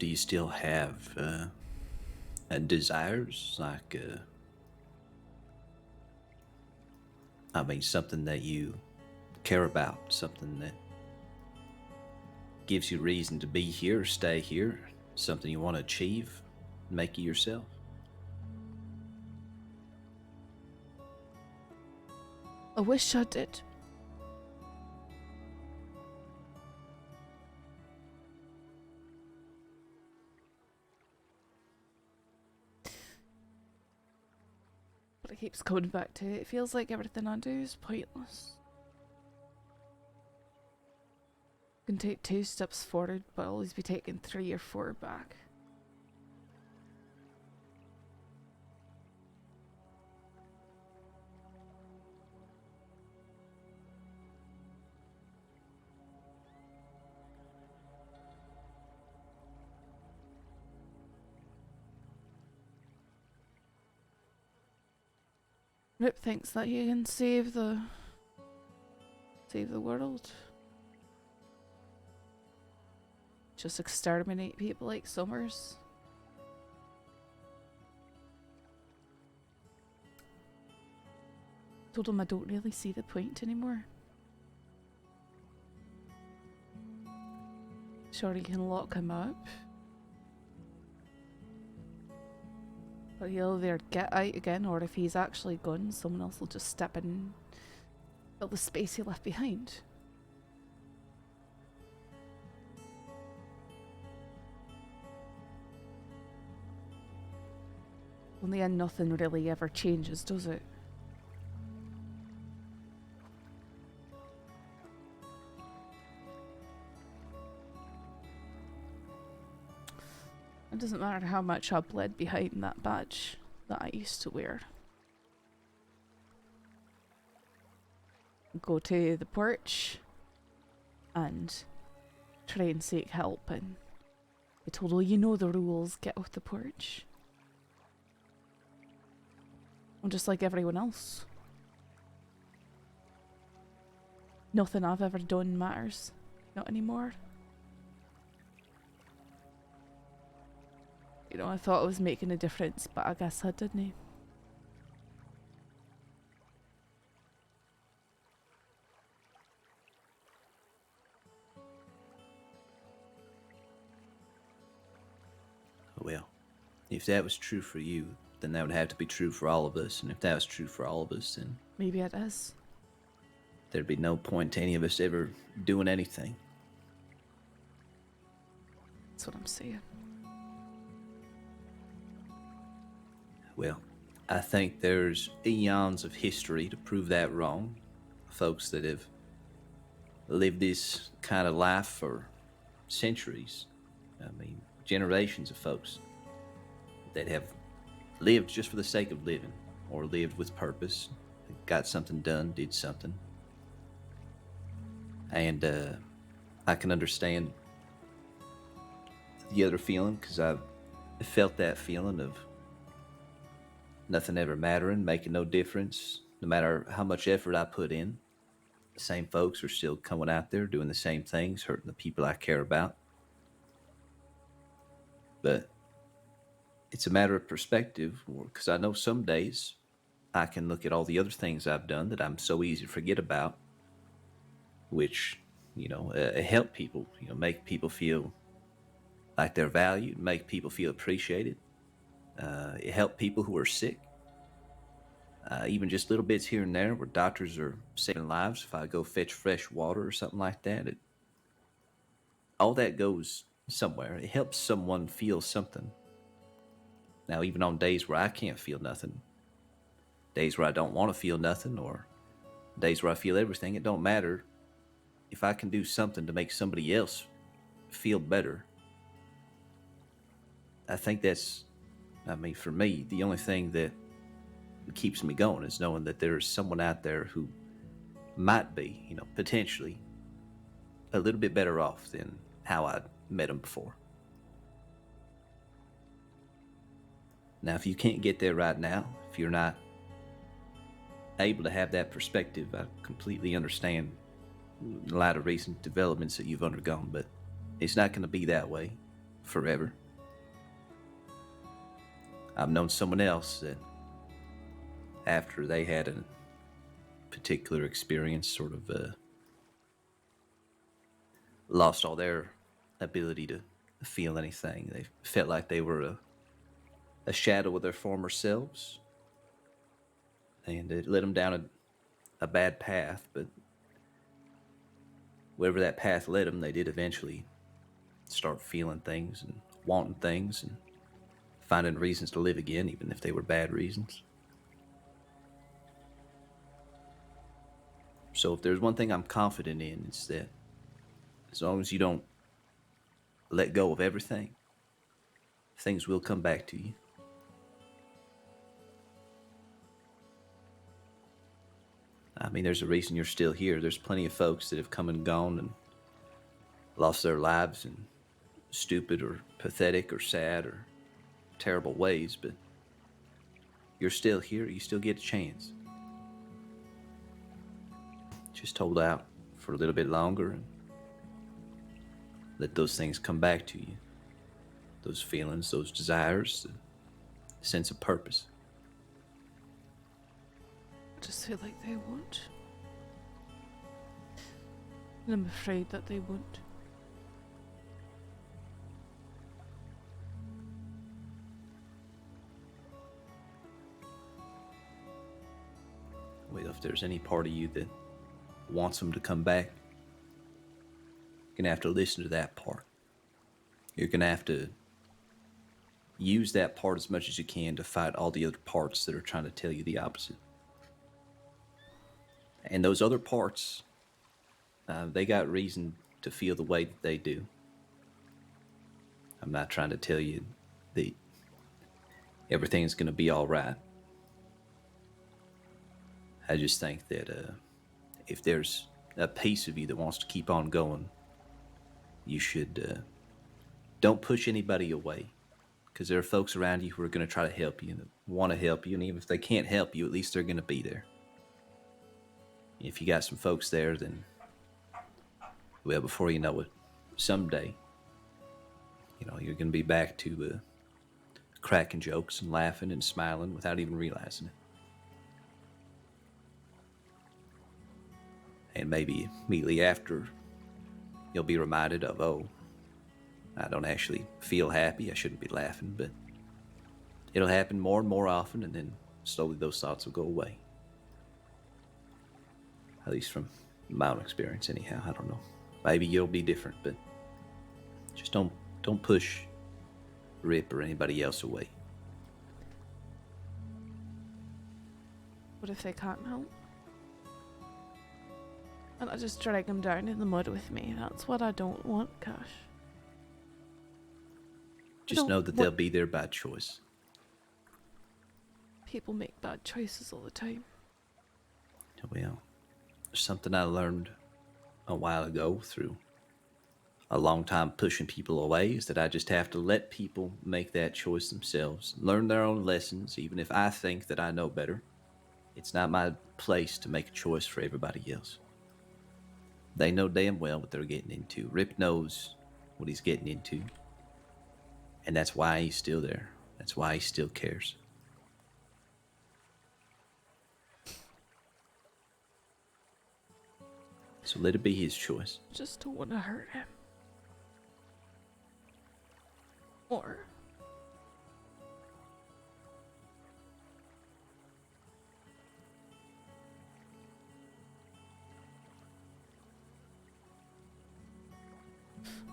do you still have desires? Like, something that you care about, something that gives you reason to be here or stay here, something you want to achieve, make it yourself? I wish I did. But it keeps coming back to it. It feels like everything I do is pointless. I can take 2 steps forward, but I'll always be taking 3 or 4 back. Rip thinks that he can save the world. Just exterminate people like Summers. Told him I don't really see the point anymore. Sure, he can lock him up, but he'll either get out again, or if he's actually gone, someone else will just step in and fill the space he left behind. In the end, nothing really ever changes, does it? It doesn't matter how much I bled behind that badge that I used to wear. Go to the porch and try and seek help, and they told, "Oh, you know the rules, get off the porch." I'm just like everyone else. Nothing I've ever done matters. Not anymore. You know, I thought I was making a difference, but I guess I didn't. Well, if that was true for you, then that would have to be true for all of us. And if that was true for all of us, then Maybe it is. there'd be no point to any of us ever doing anything. That's what I'm saying. Well, I think there's eons of history to prove that wrong. Folks that have lived this kind of life for centuries. Generations of folks that have lived just for the sake of living, or lived with purpose, got something done, did something. And I can understand the other feeling, because I've felt that feeling of nothing ever mattering, making no difference, no matter how much effort I put in. The same folks are still coming out there doing the same things, hurting the people I care about. But it's a matter of perspective, because I know some days I can look at all the other things I've done that I'm so easy to forget about, which, help people, make people feel like they're valued, make people feel appreciated. It helped people who are sick. Even just little bits here and there where doctors are saving lives. If I go fetch fresh water or something like that, all that goes somewhere. It helps someone feel something. Now, even on days where I can't feel nothing, days where I don't want to feel nothing, or days where I feel everything, it don't matter. If I can do something to make somebody else feel better, I think that's, for me, the only thing that keeps me going is knowing that there's someone out there who might be, potentially a little bit better off than how I met them before. Now, if you can't get there right now, if you're not able to have that perspective, I completely understand a lot of recent developments that you've undergone, but it's not going to be that way. forever. I've known someone else that after they had a particular experience sort of lost all their ability to feel anything. They felt like they were a shadow of their former selves, and it led them down a bad path, but wherever that path led them, they did eventually start feeling things and wanting things and finding reasons to live again, even if they were bad reasons. So if there's one thing I'm confident in, it's that as long as you don't let go of everything, things will come back to you. I mean, there's a reason you're still here. There's plenty of folks that have come and gone and lost their lives in stupid or pathetic or sad or terrible ways, but you're still here. You still get a chance. Just hold out for a little bit longer and let those things come back to you. Those feelings, those desires, the sense of purpose. I just feel like they won't. And I'm afraid that they won't. Well, if there's any part of you that wants them to come back, you're going to have to listen to that part. You're going to have to use that part as much as you can to fight all the other parts that are trying to tell you the opposite. And those other parts, they got reason to feel the way that they do. I'm not trying to tell you that everything's going to be all right. I just think that if there's a piece of you that wants to keep on going, you should don't push anybody away, because there are folks around you who are going to try to help you and want to help you, and even if they can't help you, at least they're going to be there. If you got some folks there, then, well, before you know it, someday, you're going to be back to cracking jokes and laughing and smiling without even realizing it. And maybe immediately after, you'll be reminded of, oh, I don't actually feel happy. I shouldn't be laughing, but it'll happen more and more often, and then slowly those thoughts will go away. At least from my own experience, anyhow. I don't know. Maybe you'll be different, but just don't push Rip or anybody else away. What if they can't help? And I just drag them down in the mud with me. That's what I don't want, Cash. Just know that they'll be there by choice. People make bad choices all the time. Well, something I learned a while ago through a long time pushing people away is that I just have to let people make that choice themselves, learn their own lessons, even if I think that I know better. It's not my place to make a choice for everybody else. They know damn well what they're getting into. Rip knows what he's getting into. And that's why he's still there. That's why he still cares. So let it be his choice. Just don't want to hurt him. Or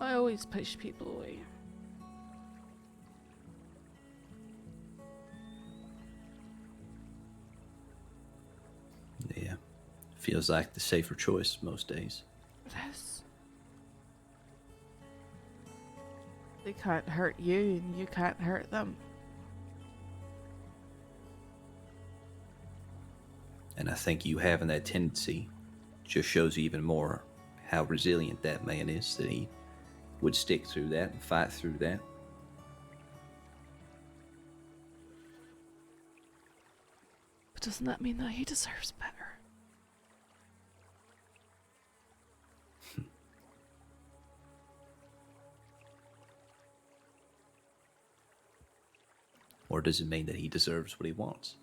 I always push people away. Yeah. Feels like the safer choice most days. It is. They can't hurt you and you can't hurt them. And I think you having that tendency just shows you even more how resilient that man is, that he would stick through that and fight through that. But doesn't that mean that he deserves better? Or does it mean that he deserves what he wants?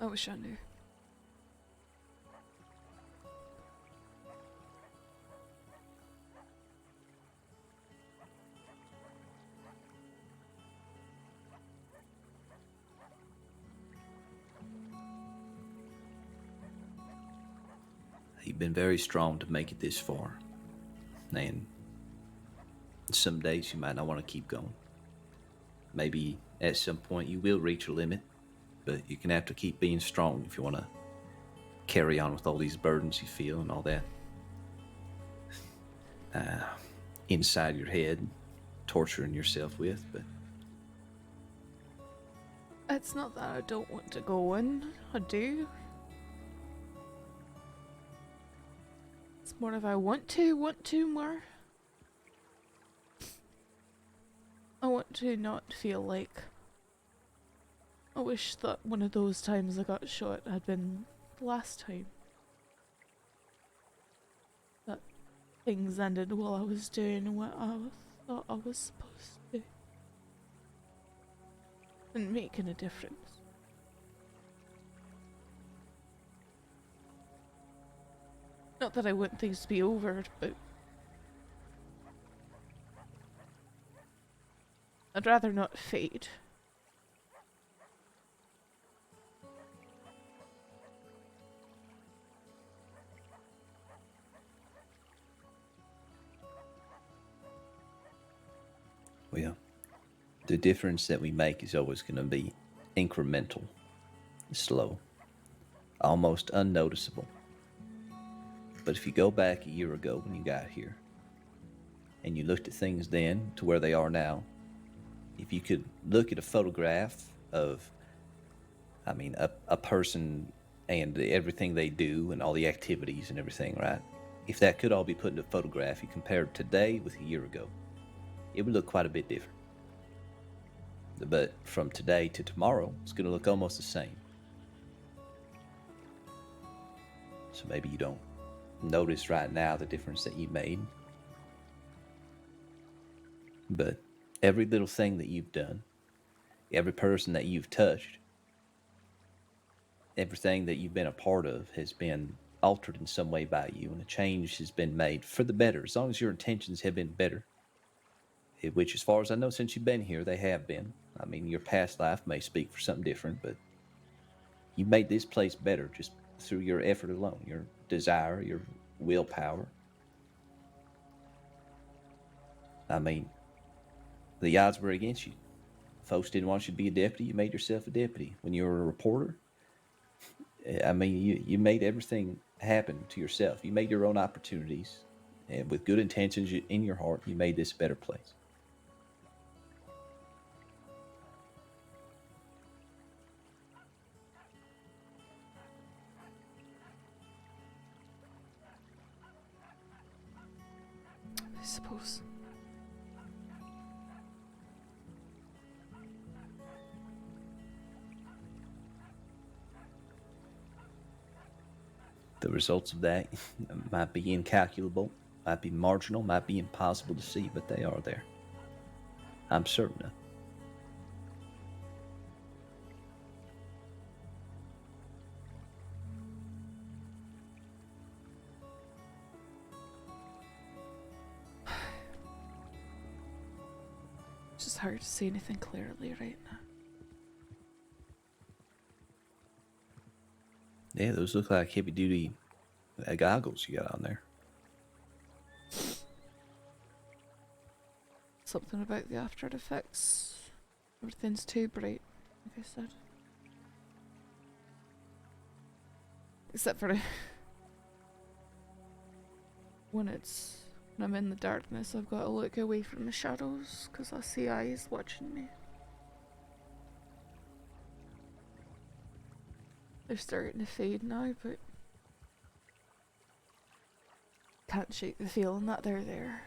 I wish I knew. You've been very strong to make it this far. And some days you might not want to keep going. Maybe at some point you will reach a limit, but you're going to have to keep being strong if you want to carry on with all these burdens you feel and all that inside your head, torturing yourself with. But It's not that I don't want to go in. I do. It's more if I want to more. I want to not feel like... I wish that one of those times I got shot had been the last time. That things ended while I was doing what I thought I was supposed to. And making a difference. Not that I want things to be over, but I'd rather not fade. well, the difference that we make is always going to be incremental, slow, almost unnoticeable. But if you go back a year ago when you got here, and you looked at things then to where they are now, if you could look at a photograph of, a person and everything they do and all the activities and everything, right? If that could all be put in a photograph, you compare today with a year ago, it would look quite a bit different. But from today to tomorrow, it's going to look almost the same. So maybe you don't notice right now the difference that you made. But every little thing that you've done, every person that you've touched, everything that you've been a part of has been altered in some way by you, and a change has been made for the better, as long as your intentions have been better. Which, as far as I know, since you've been here, they have been. I mean, your past life may speak for something different, but you made this place better just through your effort alone, your desire, your willpower. I mean, the odds were against you. Folks didn't want you to be a deputy. You made yourself a deputy. When you were a reporter, I mean, you made everything happen to yourself. You made your own opportunities, and with good intentions in your heart, you made this a better place. I suppose. The results of that might be incalculable, might be marginal, might be impossible to see, but they are there. I'm certain of it. It's just hard to see anything clearly right now. Yeah, those look like heavy-duty goggles you got on there. Something about the after effects. Everything's too bright, like I said. Except for when I'm in the darkness, I've got to look away from the shadows because I see eyes watching me. They're starting to fade now, but can't shake the feeling that they're there.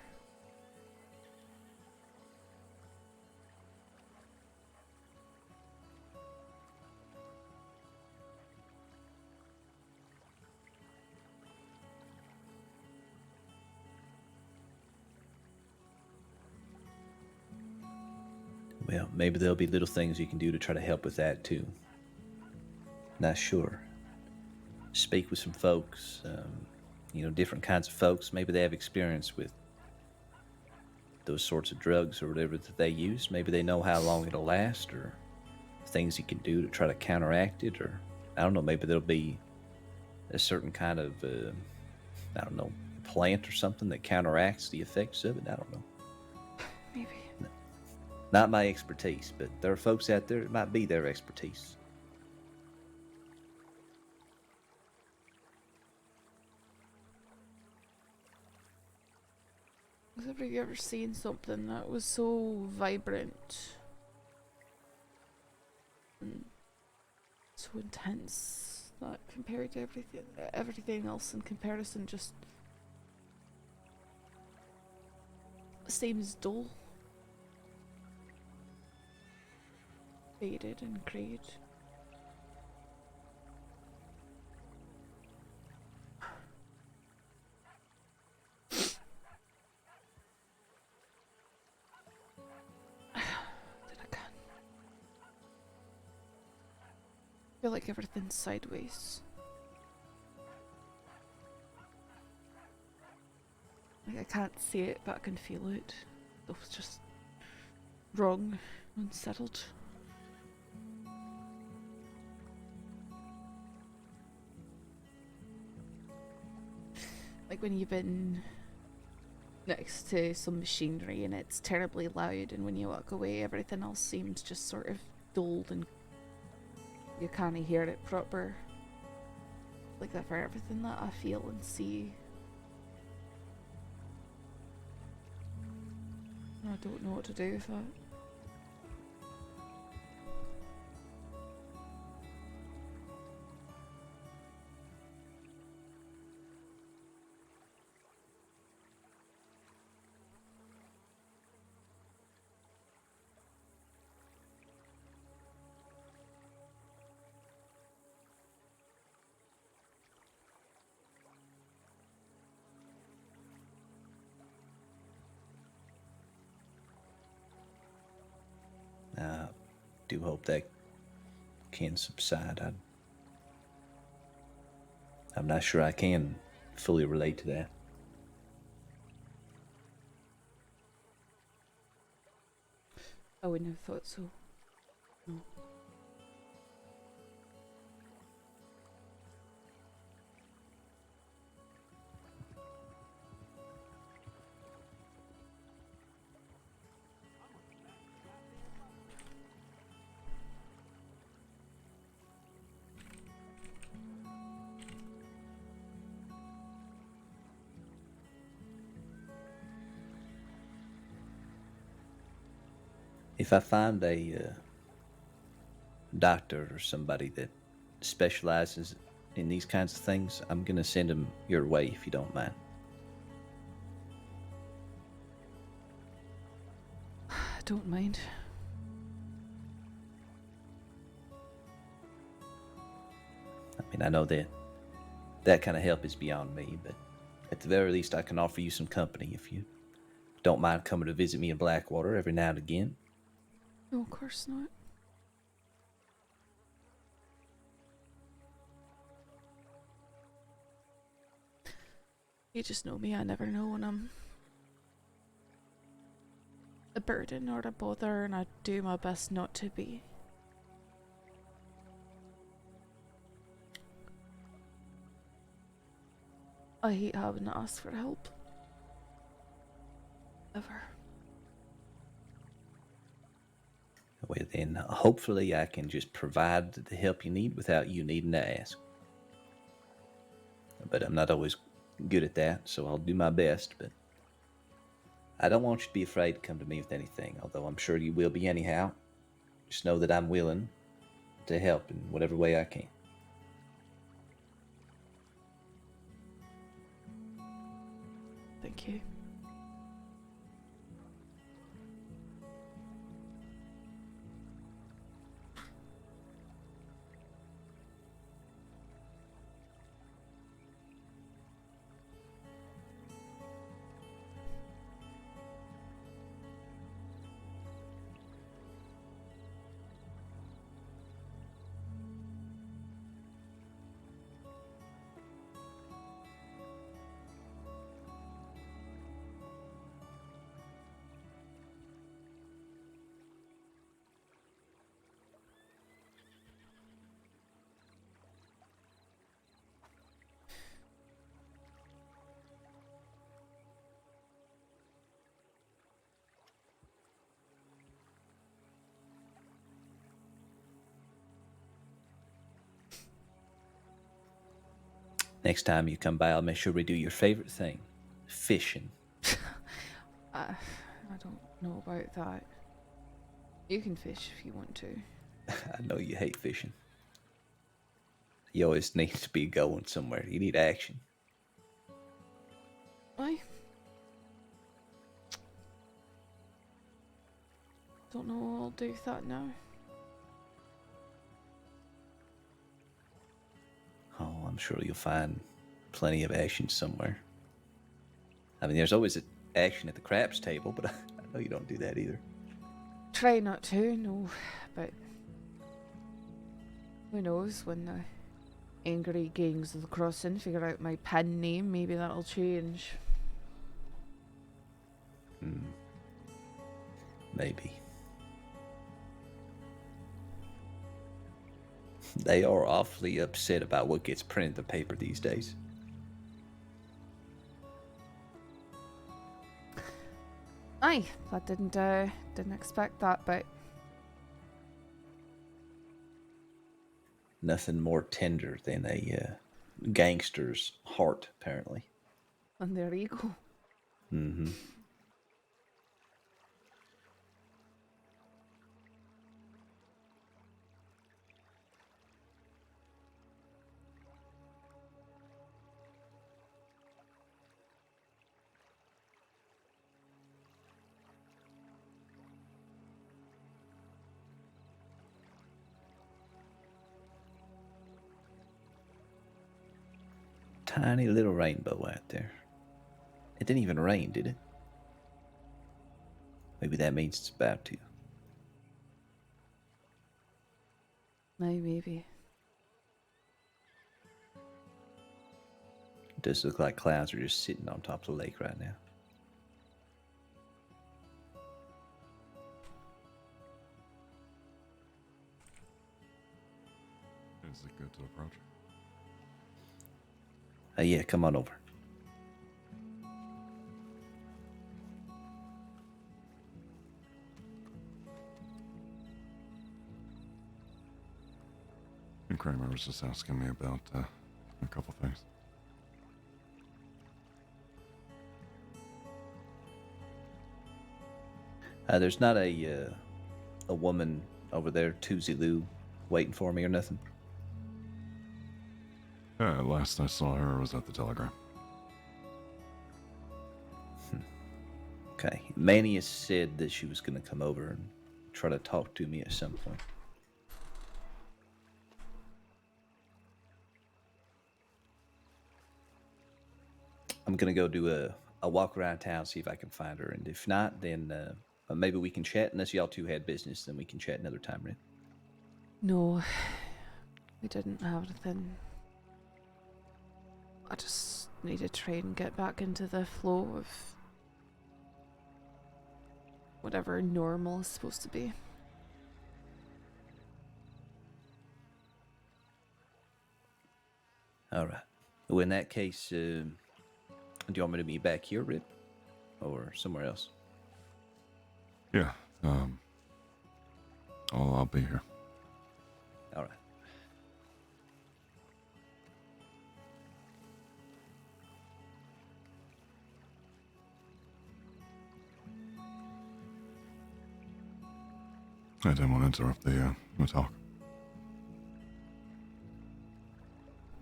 Well, maybe there'll be little things you can do to try to help with that too. Not sure. Speak with some folks, different kinds of folks. Maybe they have experience with those sorts of drugs or whatever that they use. Maybe they know how long it'll last or things you can do to try to counteract it. Or, I don't know, maybe there'll be a certain kind of, plant or something that counteracts the effects of it. I don't know. Maybe. Not my expertise, but there are folks out there, it might be their expertise. Have you ever seen something that was so vibrant and so intense that compared to everything else in comparison just seems dull, faded and greyed? I feel like everything's sideways. Like I can't see it, but I can feel it. It was just wrong, unsettled. Like when you've been next to some machinery and it's terribly loud, and when you walk away everything else seems just sort of dulled and you can't hear it proper. Like that for everything that I feel and see. I don't know what to do with that. I do hope that can subside. I'm not sure I can fully relate to that. I wouldn't have thought so. No. If I find a doctor or somebody that specializes in these kinds of things, I'm going to send them your way if you don't mind. I don't mind. I mean, I know that kind of help is beyond me, but at the very least I can offer you some company if you don't mind coming to visit me in Blackwater every now and again. No, of course not. You just know me, I never know when I'm a burden or a bother, and I do my best not to be. I hate having to ask for help. Ever. Well, then, hopefully I can just provide the help you need without you needing to ask. But I'm not always good at that, so I'll do my best, but I don't want you to be afraid to come to me with anything, although I'm sure you will be anyhow. Just know that I'm willing to help in whatever way I can. Thank you. Next time you come by, I'll make sure we do your favorite thing, fishing. I don't know about that. You can fish if you want to. I know you hate fishing. You always need to be going somewhere. You need action. I don't know. I'll do that now. Oh, I'm sure you'll find plenty of action somewhere. I mean, there's always action at the craps table, but I know you don't do that either. Try not to, no, but who knows, when the angry gangs of the crossing figure out my pen name, maybe that'll change. Maybe. They are awfully upset about what gets printed in the paper these days. Aye, I didn't expect that, but Nothing more tender than a gangster's heart, apparently. and their ego. Mm-hmm. Tiny little rainbow out there. It didn't even rain, did it? Maybe that means it's about to. Aye, maybe. It does look like clouds are just sitting on top of the lake right now. Is it good to approach? Yeah, come on over. And Kramer was just asking me about a couple things. There's not a woman over there, Tuesday Lou, waiting for me or nothing? Last I saw her was at the telegram. Okay. Manius said that she was going to come over and try to talk to me at some point. I'm going to go do a walk around town, see if I can find her. And if not, then maybe we can chat. Unless y'all two had business, then we can chat another time, right? No, we didn't have anything. I just need to try and get back into the flow of whatever normal is supposed to be. All right. Well, in that case, do you want me to be back here, Rip? Or somewhere else? Yeah. I'll be here. All right. I didn't want to interrupt the talk.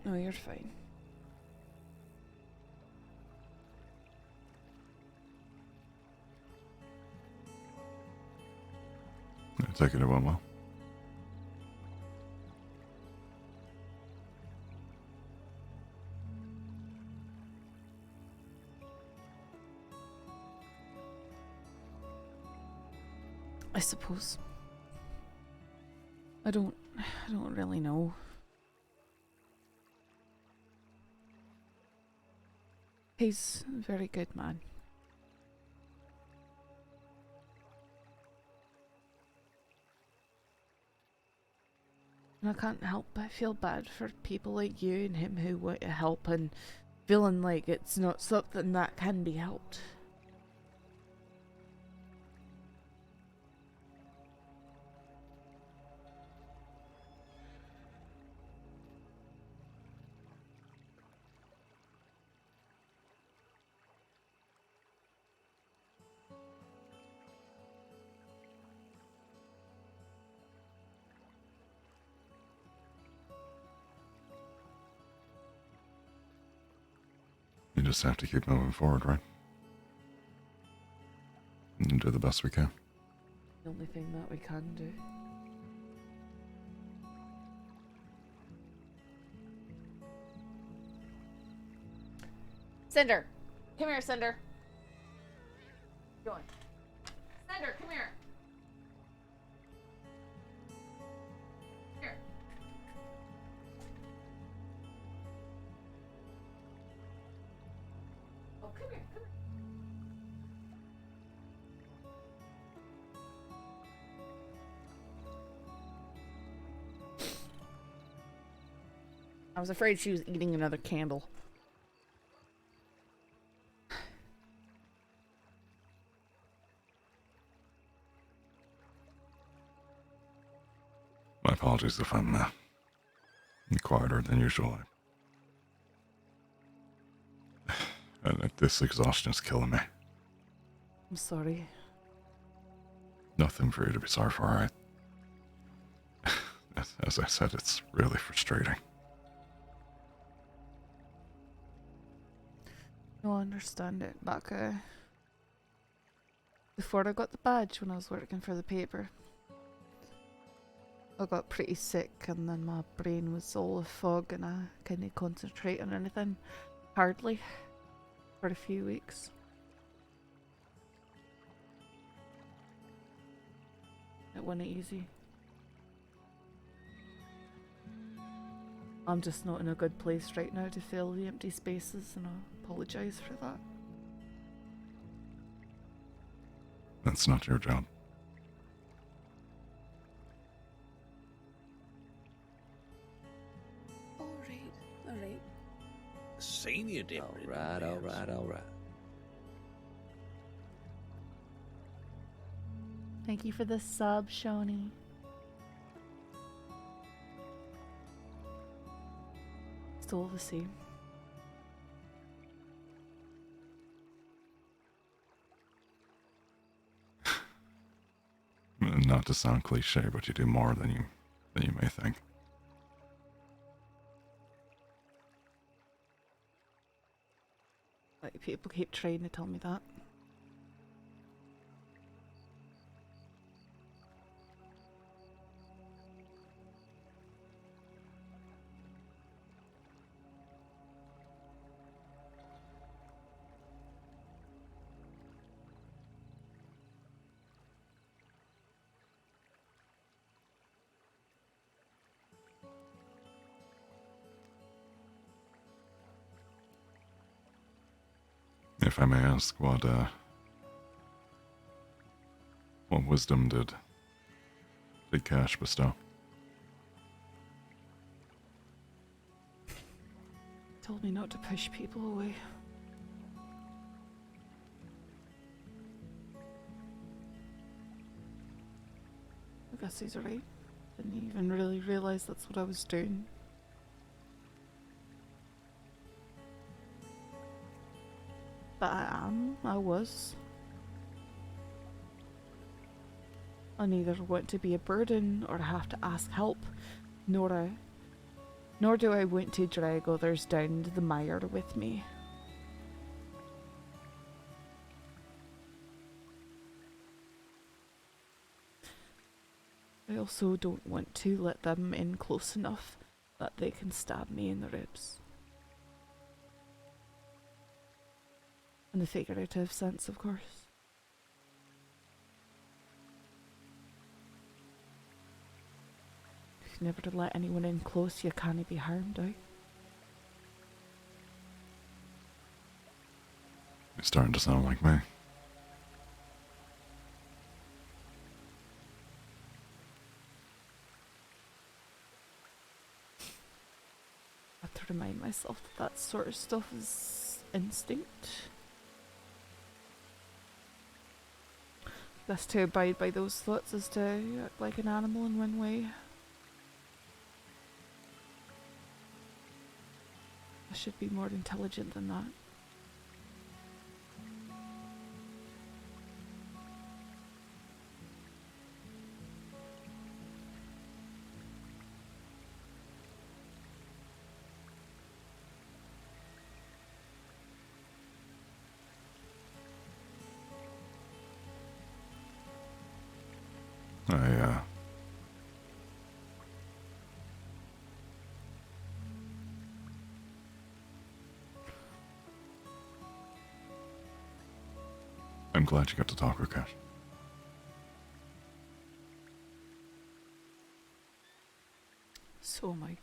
No, you're fine. take it went well. I suppose. I don't really know. He's a very good man. And I can't help but feel bad for people like you and him who want to help and feeling like it's not something that can be helped. You just have to keep moving forward, right? And do the best we can. The only thing that we can do. Cinder! Come here, Cinder. Go on. Cinder, come here. Here. Oh, come here, come here. I was afraid she was eating another candle. My apologies if I'm quieter than usual. This exhaustion is killing me. I'm sorry. Nothing for you to be sorry for, alright? As I said, it's really frustrating. No, I understand it. Back before I got the badge, when I was working for the paper, I got pretty sick and then my brain was all a fog and I couldn't concentrate on anything. Hardly. For a few weeks. It wasn't easy. I'm just not in a good place right now to fill the empty spaces, and I apologise for that. That's not your job. Alright. Senior deputy. All right. Thank you for the sub, Shoni. Still the same. Not to sound cliche, but you do more than you may think. Like, people keep trying to tell me that. If I may ask, what wisdom did Cash bestow? Told me not to push people away. I guess he's right. Didn't even really realize that's what I was doing. But I was. I neither want to be a burden or have to ask help, nor do I want to drag others down to the mire with me. I also don't want to let them in close enough that they can stab me in the ribs. In the figurative sense, of course. If you never to let anyone in close, you can't be harmed, eh? You're starting to sound like me. I have to remind myself that that sort of stuff is instinct. Best to abide by those thoughts is to act like an animal in one way. I should be more intelligent than that. I'm glad you got to talk, Rakesh. So am I.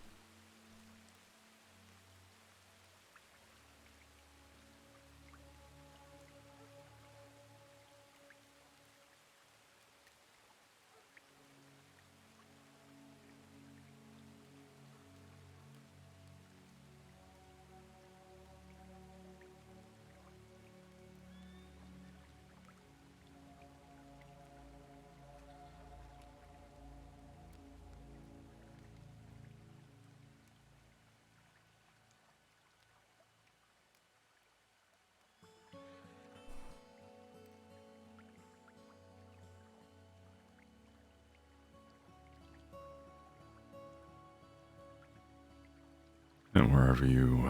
And wherever you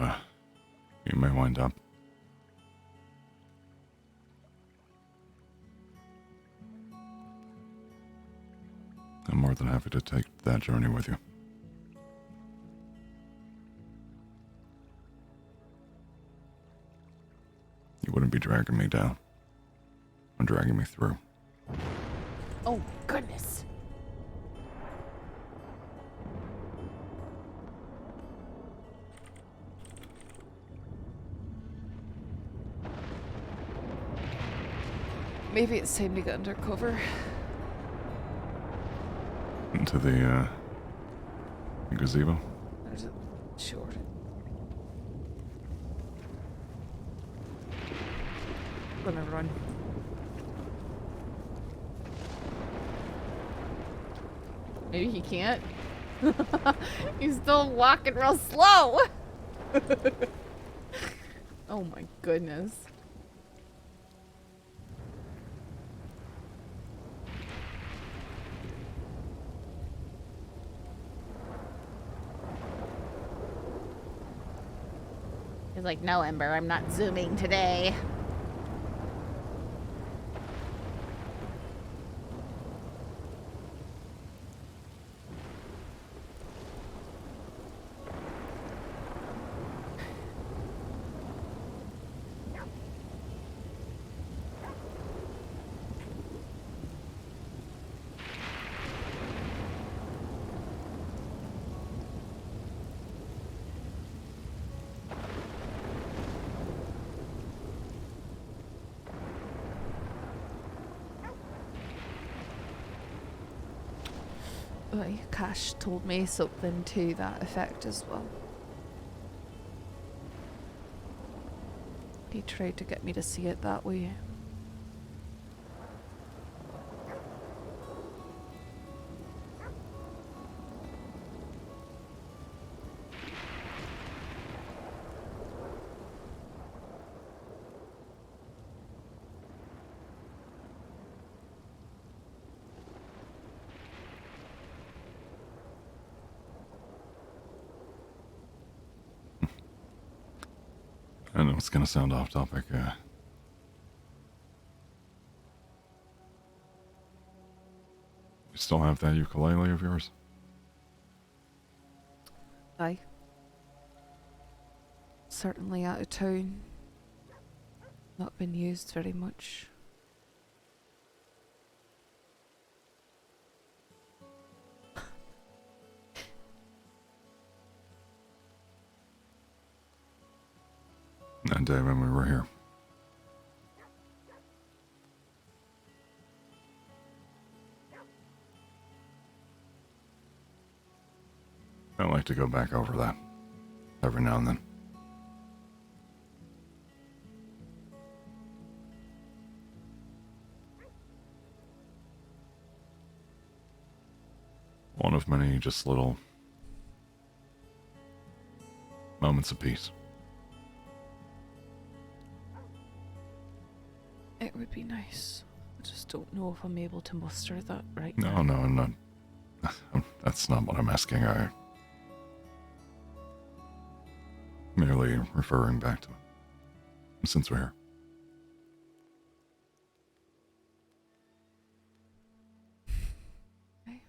may wind up, I'm more than happy to take that journey with you. You wouldn't be dragging me down. I'm dragging me through. Oh, goodness. Maybe it's time to get undercover. Into the gazebo? There's a... Sure. Gonna run. Maybe he can't. He's still walking real slow. Oh my goodness. He's like, no, Ember, I'm not zooming today. Cash told me something to that effect as well. He tried to get me to see it that way. I know it's gonna sound off topic. You still have that ukulele of yours? Aye. Certainly out of town. Not been used very much. That day when we were here. I like to go back over that every now and then. One of many just little moments of peace. It would be nice. I just don't know if I'm able to muster that right No, now. no, I'm not. That's not what I'm asking. I merely referring back to it, since we're here. Okay.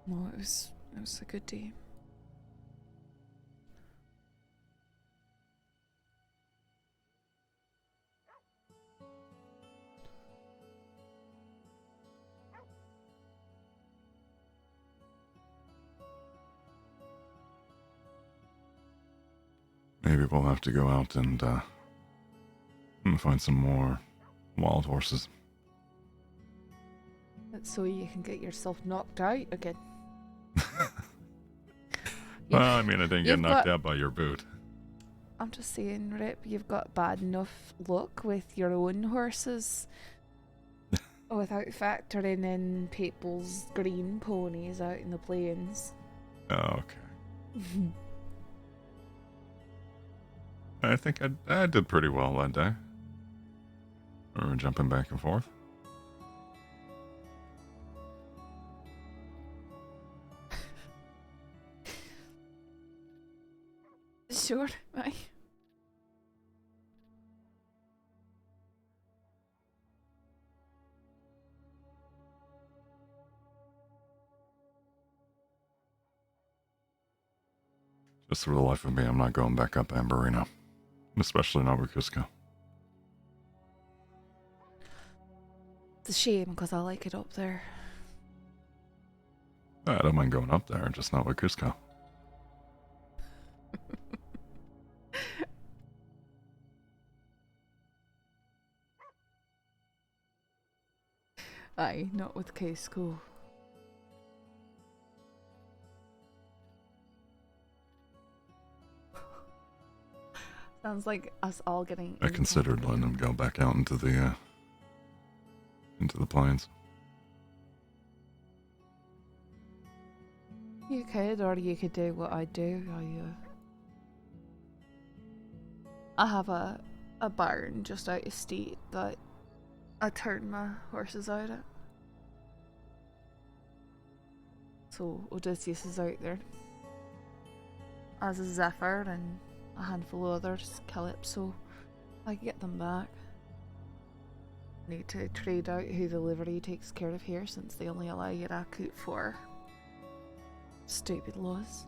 No, it was a good day. Maybe we'll have to go out and find some more wild horses. That's so you can get yourself knocked out again. Well, I mean, I didn't get You've knocked got- out by your boot. I'm just saying, Rip, you've got bad enough luck with your own horses without factoring in people's green ponies out in the plains. Oh, okay. I think I did pretty well that day. We were jumping back and forth. Sure, aye. Just for the life of me, I'm not going back up Amberino. Especially not with Cusco. It's a shame because I like it up there. I don't mind going up there, just not with Cusco. Aye, not with Cusco. Sounds like us all getting. I considered letting him go back out into the plains. You could, or you could do what I do. I have a barn just out of state that I turn my horses out at. So Odysseus is out there, as is Zephyr and a handful of others, Calypso. I can get them back. Need to trade out who the livery takes care of here, since they only allow you to coot for stupid laws.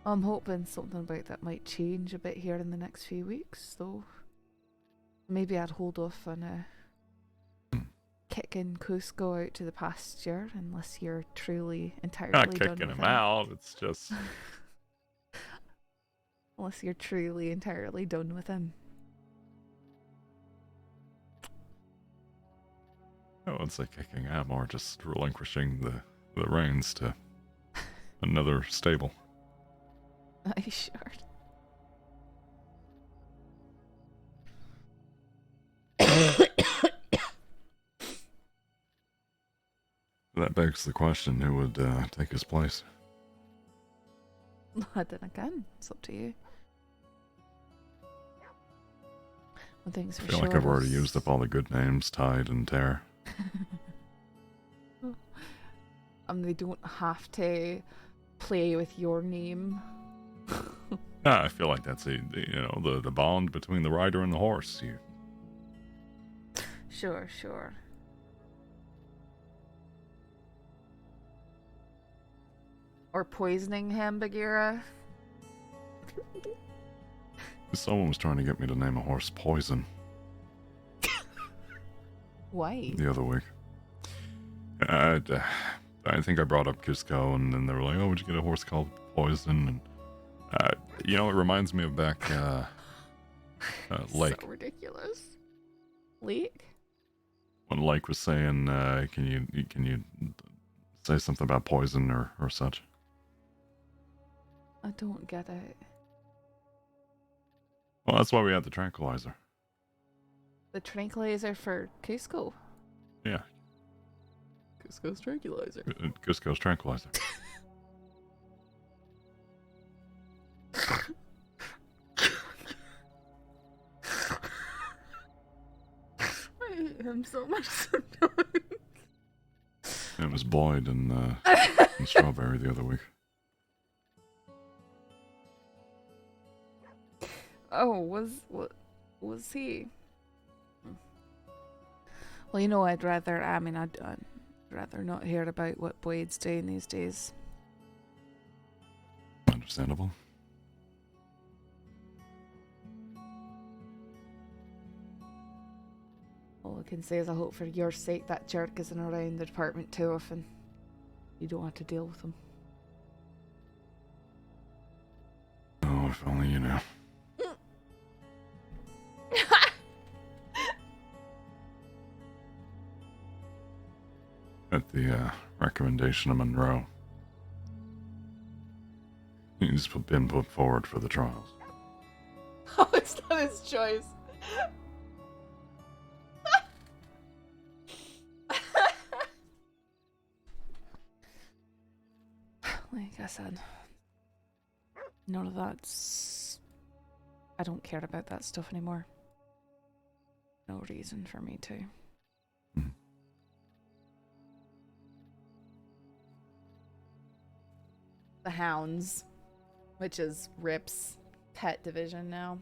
I'm hoping something about that might change a bit here in the next few weeks, though. Maybe I'd hold off on kicking Cusco out to the pasture unless you're truly entirely Not done kicking with him out, it's just... Unless you're truly entirely done with him. I wouldn't say kicking out, more just relinquishing the reins to another stable. Aye, sure. That begs the question, who would take his place? Then again, it's up to you. One thing's I for feel sure. like I've already is- used up all the good names, Tide and Tear. They don't have to play with your name. I feel like that's the bond between the rider and the horse. Sure. Or poisoning him, Bagheera. Someone was trying to get me to name a horse Poison Why? the other week. I think I brought up Cusco, and then they were like, "Oh, would you get a horse called Poison?" And it reminds me of back Lake. So ridiculous. Lake? When Lake was saying, "Can you say something about poison or such?" I don't get it. Well, that's why we had the tranquilizer. The tranquilizer for Cusco. Yeah, Cusco's tranquilizer. Cusco's tranquilizer. I hate him so much sometimes. It was Boyd and Strawberry the other week. Oh, was he? Well, I'd rather not hear about what Boyd's doing these days. Understandable. All I can say is I hope for your sake that jerk isn't around the department too often. You don't have to deal with him. Oh, if only you knew. At the recommendation of Monroe, he's been put forward for the trials. Oh, it's not his choice. Like I said, none of that's... I don't care about that stuff anymore. No reason for me to. The Hounds, which is Rip's pet division now.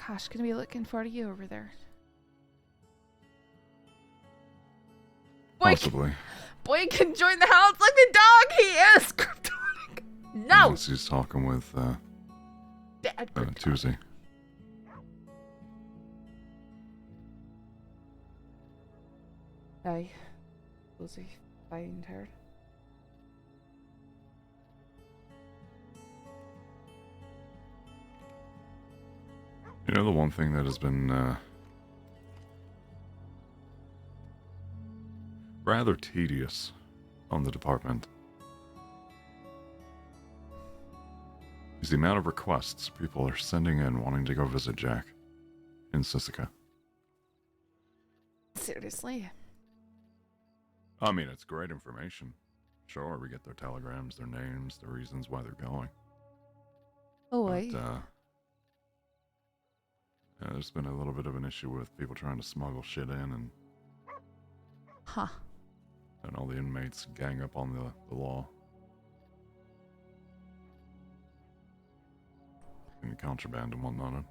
Gosh, gonna be looking for you over there. Possibly. Boy can join the Hounds like the dog he is! Kryptonic! No! Unless he's talking with Bad Tuesday. Aye. Was he find her? The one thing that has been rather tedious on the department is the amount of requests people are sending in wanting to go visit Jack in Sisika. Seriously? I mean, it's great information. Sure, we get their telegrams, their names, the reasons why they're going. Oh, But, wait. there's been a little bit of an issue with people trying to smuggle shit in, and all the inmates gang up on the law. And contraband and whatnot.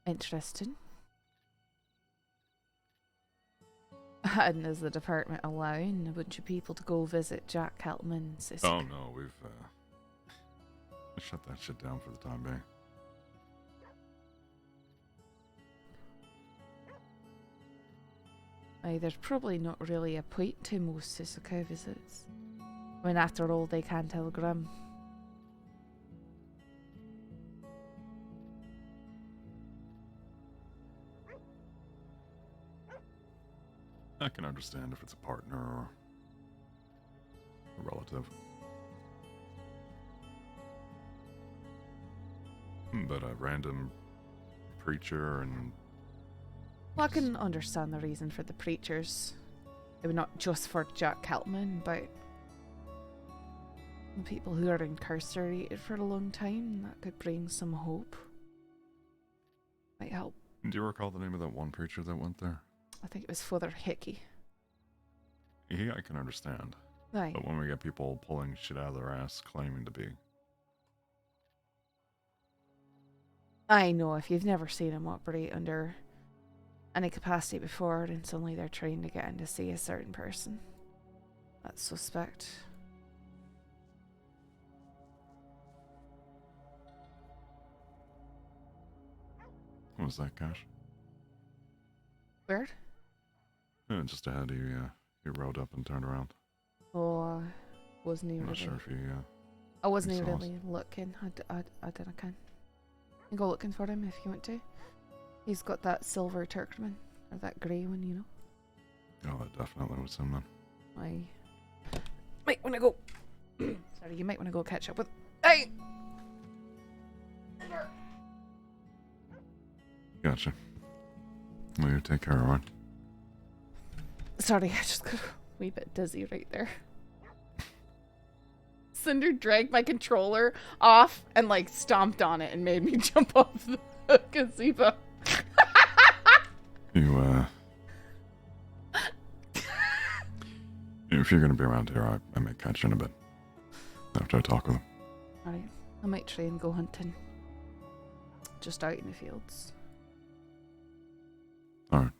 Interesting. And is the department allowing a bunch of people to go visit Jack Heltman? Oh no, we've shut that shit down for the time being. Aye, there's probably not really a point to most Sisaka visits. I mean, after all, they can telegram. I can understand if it's a partner or a relative. But a random preacher and... Well, I can understand the reason for the preachers. Maybe not just for Jack Keltman, but people who are incarcerated for a long time. That could bring some hope. Might help. Do you recall the name of that one preacher that went there? I think it was Father Hickey. I can understand. Aye. But when we get people pulling shit out of their ass claiming to be... I know, if you've never seen him operate under any capacity before, and suddenly they're trying to get in to see a certain person, that's suspect. What was that, Cash? Weird? Yeah, just ahead, he rode up and turned around. Oh, wasn't he I'm really? not sure if he... I wasn't he even saw us. really looking. I didn't can. You go looking for him if you want to. He's got that silver Turkman, or that grey one, you know. Oh, that definitely was him then. I might want to go. Sorry, you might want to go catch up with. Hey. Gotcha. Well, you take care, alright? Sorry, I just got a wee bit dizzy right there. Cinder dragged my controller off and like stomped on it and made me jump off the gazebo. You, if you're gonna be around here, I may catch you in a bit. After I talk with him. Alright, I might try and go hunting. Just out in the fields. Alright.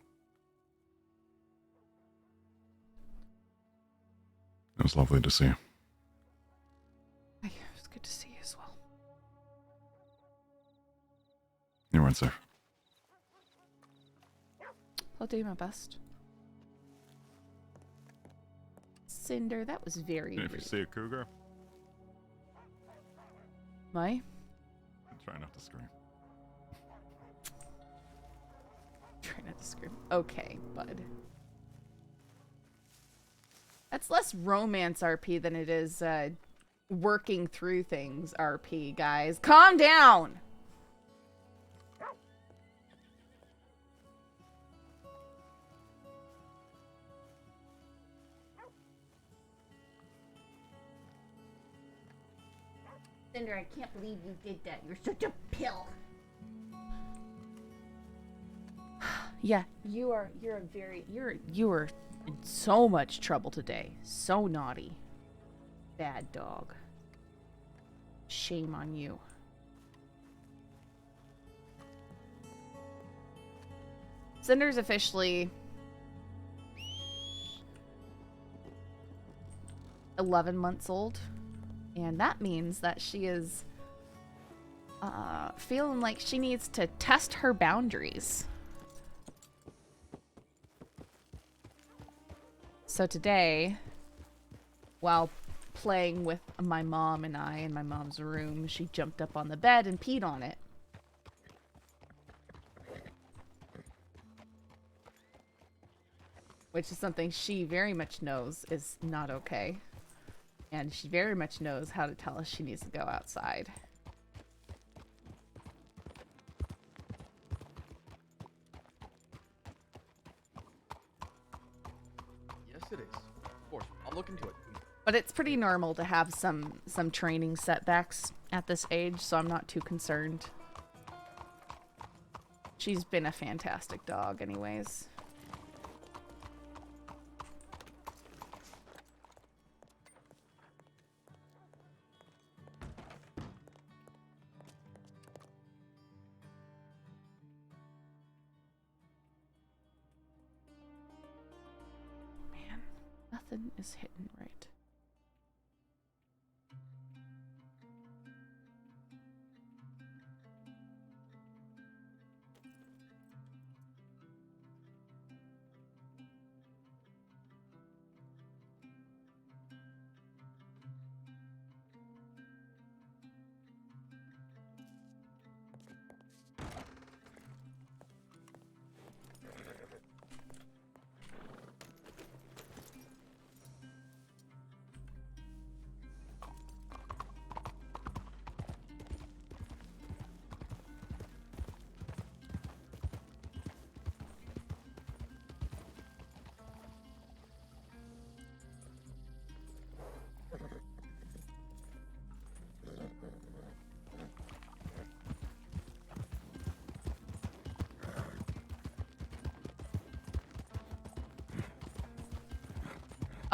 It was lovely to see you. Hey, it was good to see you as well. You weren't safe. I'll do my best. Cinder, that was very If you rude. see a cougar, My? try not to scream. Try not to scream. Okay, bud. That's less romance RP than it is working through things RP, guys. Calm down! Cinder, I can't believe you did that. You're such a pill. Yeah, you are in so much trouble today. So naughty. Bad dog. Shame on you. Cinder's officially 11 months old, and that means that she is feeling like she needs to test her boundaries. So today, while playing with my mom and I in my mom's room, she jumped up on the bed and peed on it. Which is something she very much knows is not okay. And she very much knows how to tell us she needs to go outside. Yes, it is. Of course, I'll look into it. But it's pretty normal to have some training setbacks at this age, so I'm not too concerned. She's been a fantastic dog anyways. Man, nothing is hitting right.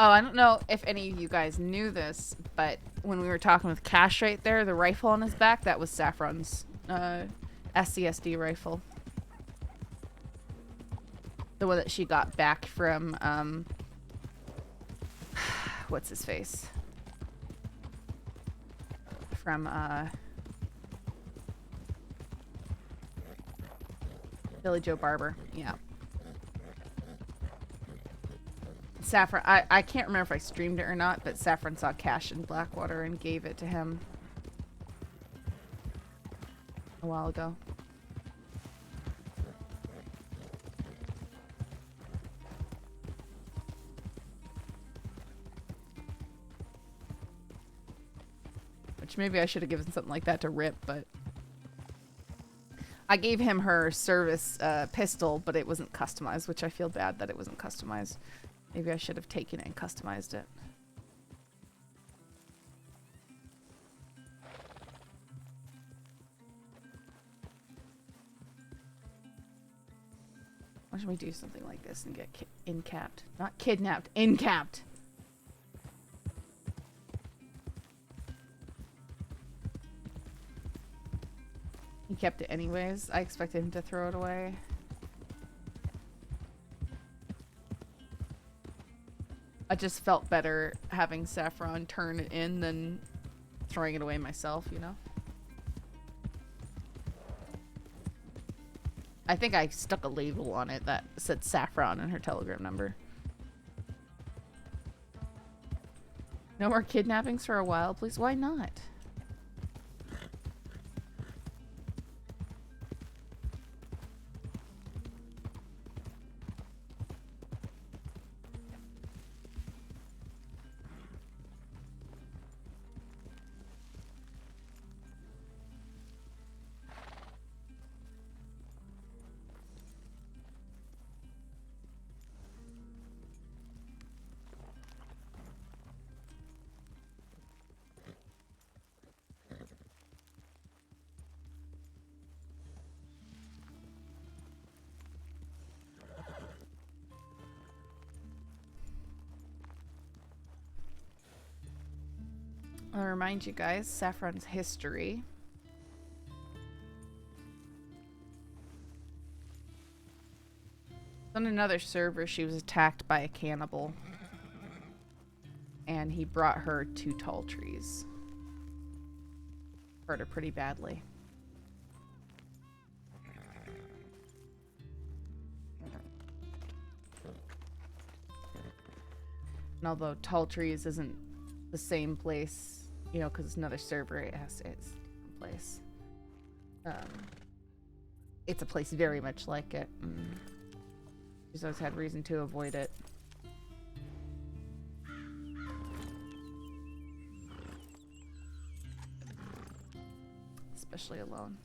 Oh, I don't know if any of you guys knew this, but when we were talking with Cash right there, the rifle on his back, that was Saffron's SCSD rifle. The one that she got back from, what's his face? From, Billy Joe Barber. Yeah. Saffron, I can't remember if I streamed it or not, but Saffron saw Cash in Blackwater and gave it to him a while ago. Which maybe I should have given something like that to Rip, but I gave him her service pistol, but it wasn't customized, which I feel bad that it wasn't customized. Maybe I should have taken it and customized it. Why don't we do something like this and get in-capped? Not kidnapped, in-capped. He kept it anyways. I expected him to throw it away. I just felt better having Saffron turn it in than throwing it away myself, you know? I think I stuck a label on it that said Saffron and her telegram number. No more kidnappings for a while, please? Why not? I'll remind you guys, Saffron's history. On another server, she was attacked by a cannibal. And he brought her to tall trees. Hurt her pretty badly. And although tall trees isn't the same place, you know, because it's another server, it's a different place. It's a place very much like it. She's always had reason to avoid it. Especially alone.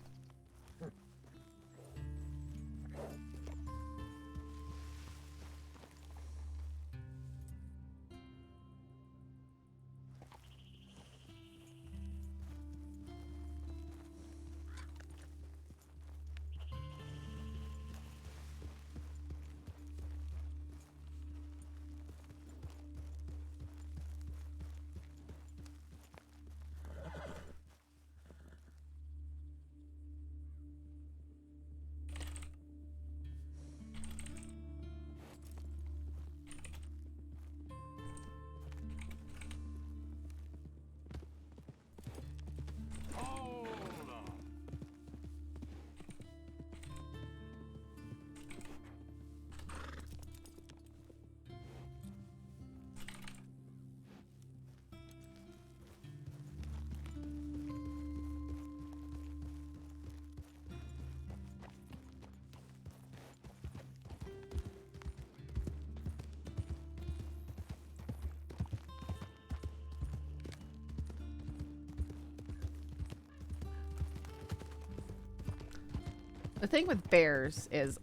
The thing with bears is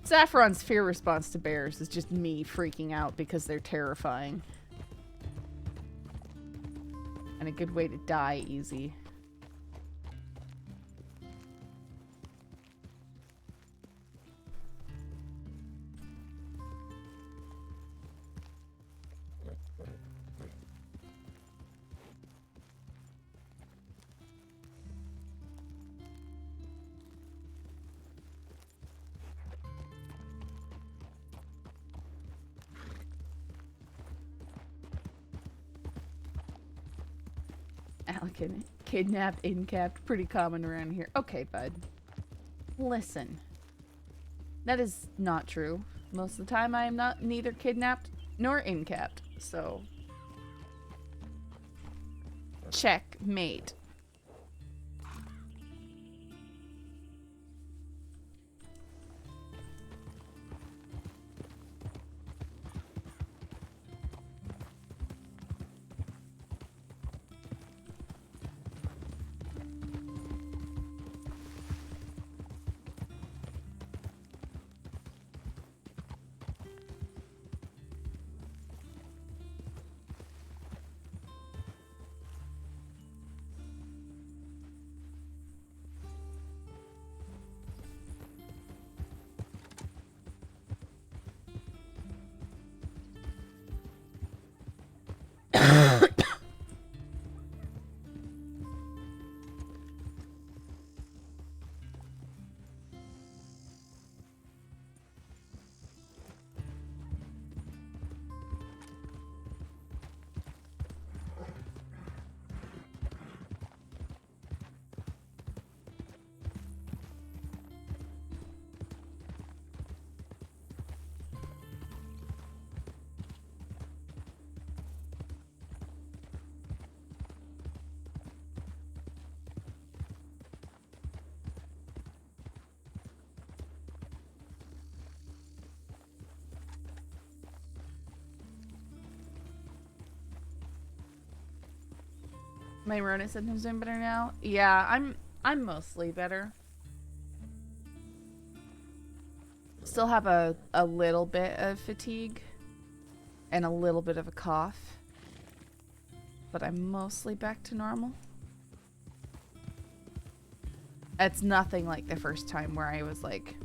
Saffron's fear response to bears is just me freaking out because they're terrifying. And a good way to die easy. Pelican. Kidnapped, incapped. Pretty common around here. Okay, bud. Listen. That is not true. Most of the time I am not neither kidnapped nor incapped. So... checkmate. My Rona symptoms doing better now? Yeah, I'm mostly better. Still have a little bit of fatigue and a little bit of a cough, but I'm mostly back to normal. It's nothing like the first time where I was like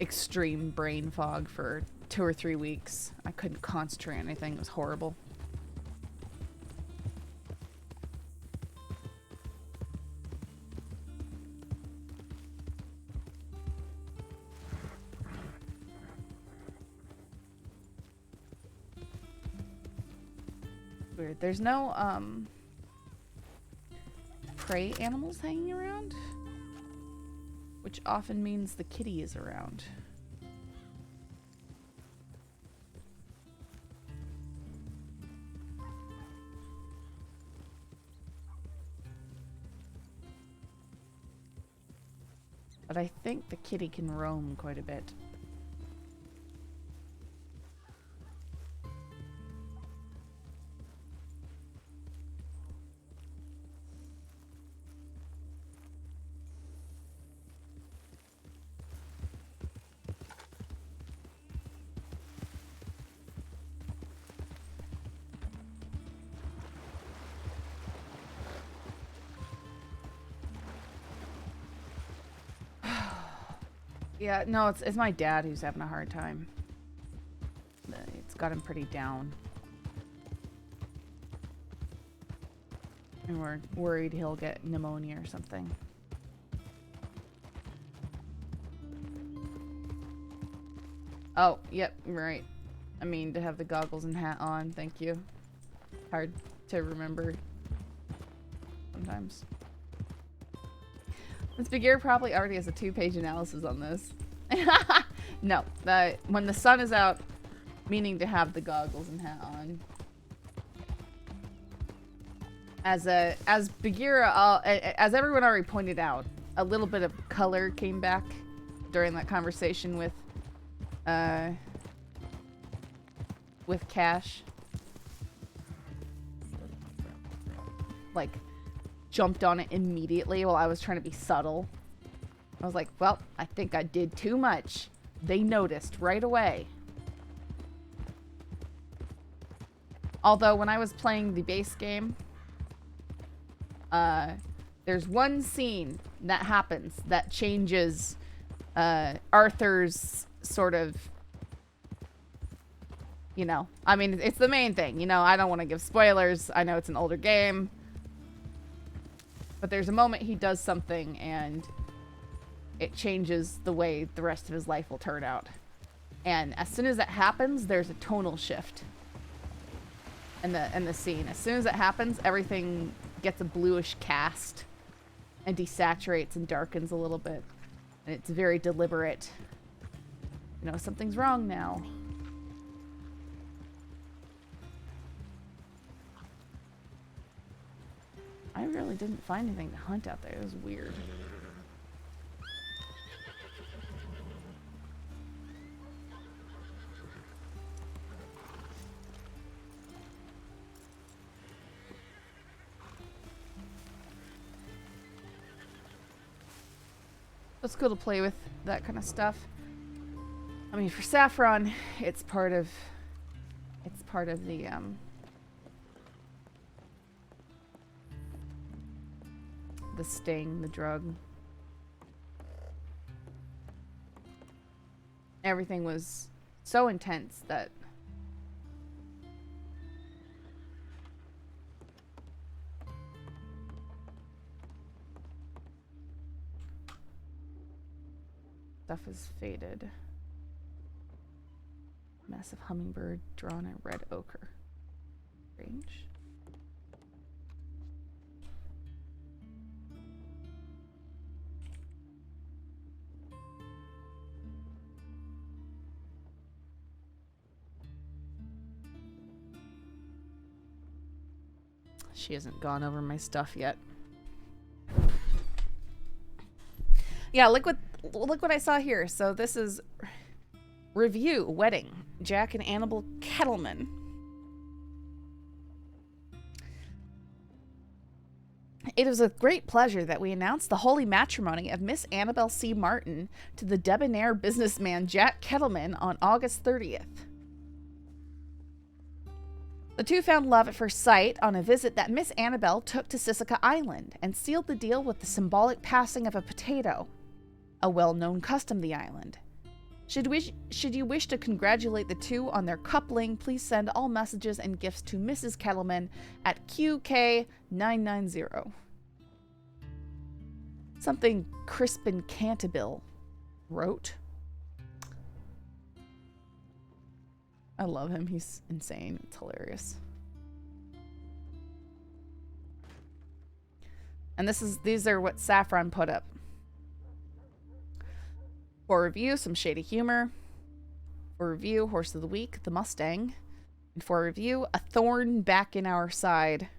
extreme brain fog for 2 or 3 weeks. I couldn't concentrate on anything. It was horrible. Weird. There's no prey animals hanging around, which often means the kitty is around. But I think the kitty can roam quite a bit. Yeah, no, it's my dad who's having a hard time. It's got him pretty down. And we're worried he'll get pneumonia or something. Oh, yep, right. I mean, to have the goggles and hat on, thank you. Hard to remember sometimes. This figure probably already has a 2-page analysis on this. No, when the sun is out, meaning to have the goggles and hat on. As Bagheera, as everyone already pointed out, a little bit of color came back during that conversation with Cash. Like, jumped on it immediately while I was trying to be subtle. I was like, well, I think I did too much. They noticed right away. Although when I was playing the base game, there's one scene that happens that changes Arthur's sort of, you know, I mean, it's the main thing, you know, I don't want to give spoilers. I know it's an older game. But there's a moment he does something and it changes the way the rest of his life will turn out. And as soon as that happens, there's a tonal shift in the scene. As soon as it happens, everything gets a bluish cast and desaturates and darkens a little bit. And it's very deliberate. You know, something's wrong now. I really didn't find anything to hunt out there. It was weird. It's cool to play with that kind of stuff. I mean, for Saffron, it's part of the sting, the drug. Everything was so intense that stuff is faded. Massive hummingbird drawn in red ochre. Range. She hasn't gone over my stuff yet. Yeah, look what I saw here. So this is review wedding Jack and Annabelle Kettleman. It is with great pleasure that we announce the holy matrimony of Miss Annabelle C. Martin to the debonair businessman Jack Kettleman on August 30th. The two found love at first sight on a visit that Miss Annabelle took to Sisika Island and sealed the deal with the symbolic passing of a potato, a well-known custom of the island. Should you wish to congratulate the two on their coupling, please send all messages and gifts to Mrs. Kettleman at QK990. Something Crispin Canterville wrote. I love him. He's insane. It's hilarious. And these are what Saffron put up. For review, some shady humor. For review, horse of the week, the Mustang. And for review, a thorn back in our side.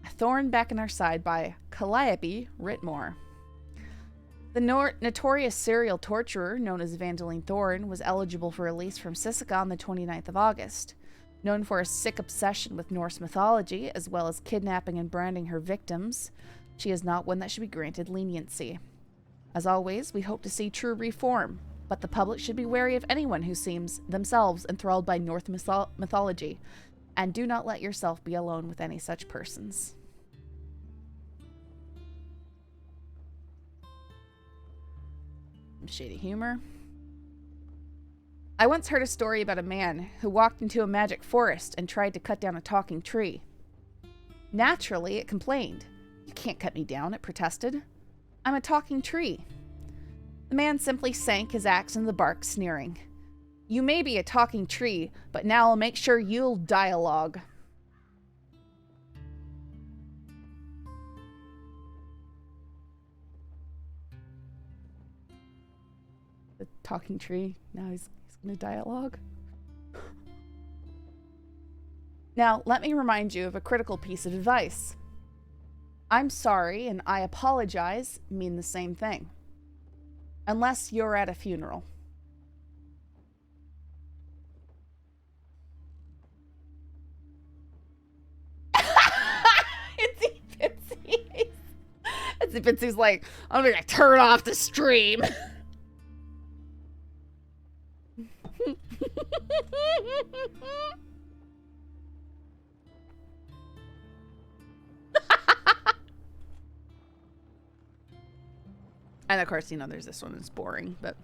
A Thorn Back in Our Side by Calliope Ritmore. The notorious serial torturer known as Evangeline Thorne was eligible for release from Sisika on the 29th of August. Known for a sick obsession with Norse mythology, as well as kidnapping and branding her victims, she is not one that should be granted leniency. As always, we hope to see true reform, but the public should be wary of anyone who seems themselves enthralled by Norse mythology, and do not let yourself be alone with any such persons. Shady humor. I once heard a story about a man who walked into a magic forest and tried to cut down a talking tree. Naturally, it complained. "You can't cut me down," it protested. "I'm a talking tree." The man simply sank his axe in the bark, sneering. "You may be a talking tree, but now I'll make sure you'll dialogue." The talking tree, now he's going to dialogue. Now, let me remind you of a critical piece of advice. "I'm sorry" and "I apologize" mean the same thing. Unless you're at a funeral. Itsy Bitsy. Itsy Bitsy's like, "I'm going to turn off the stream." And of course, you know, there's this one that's boring, but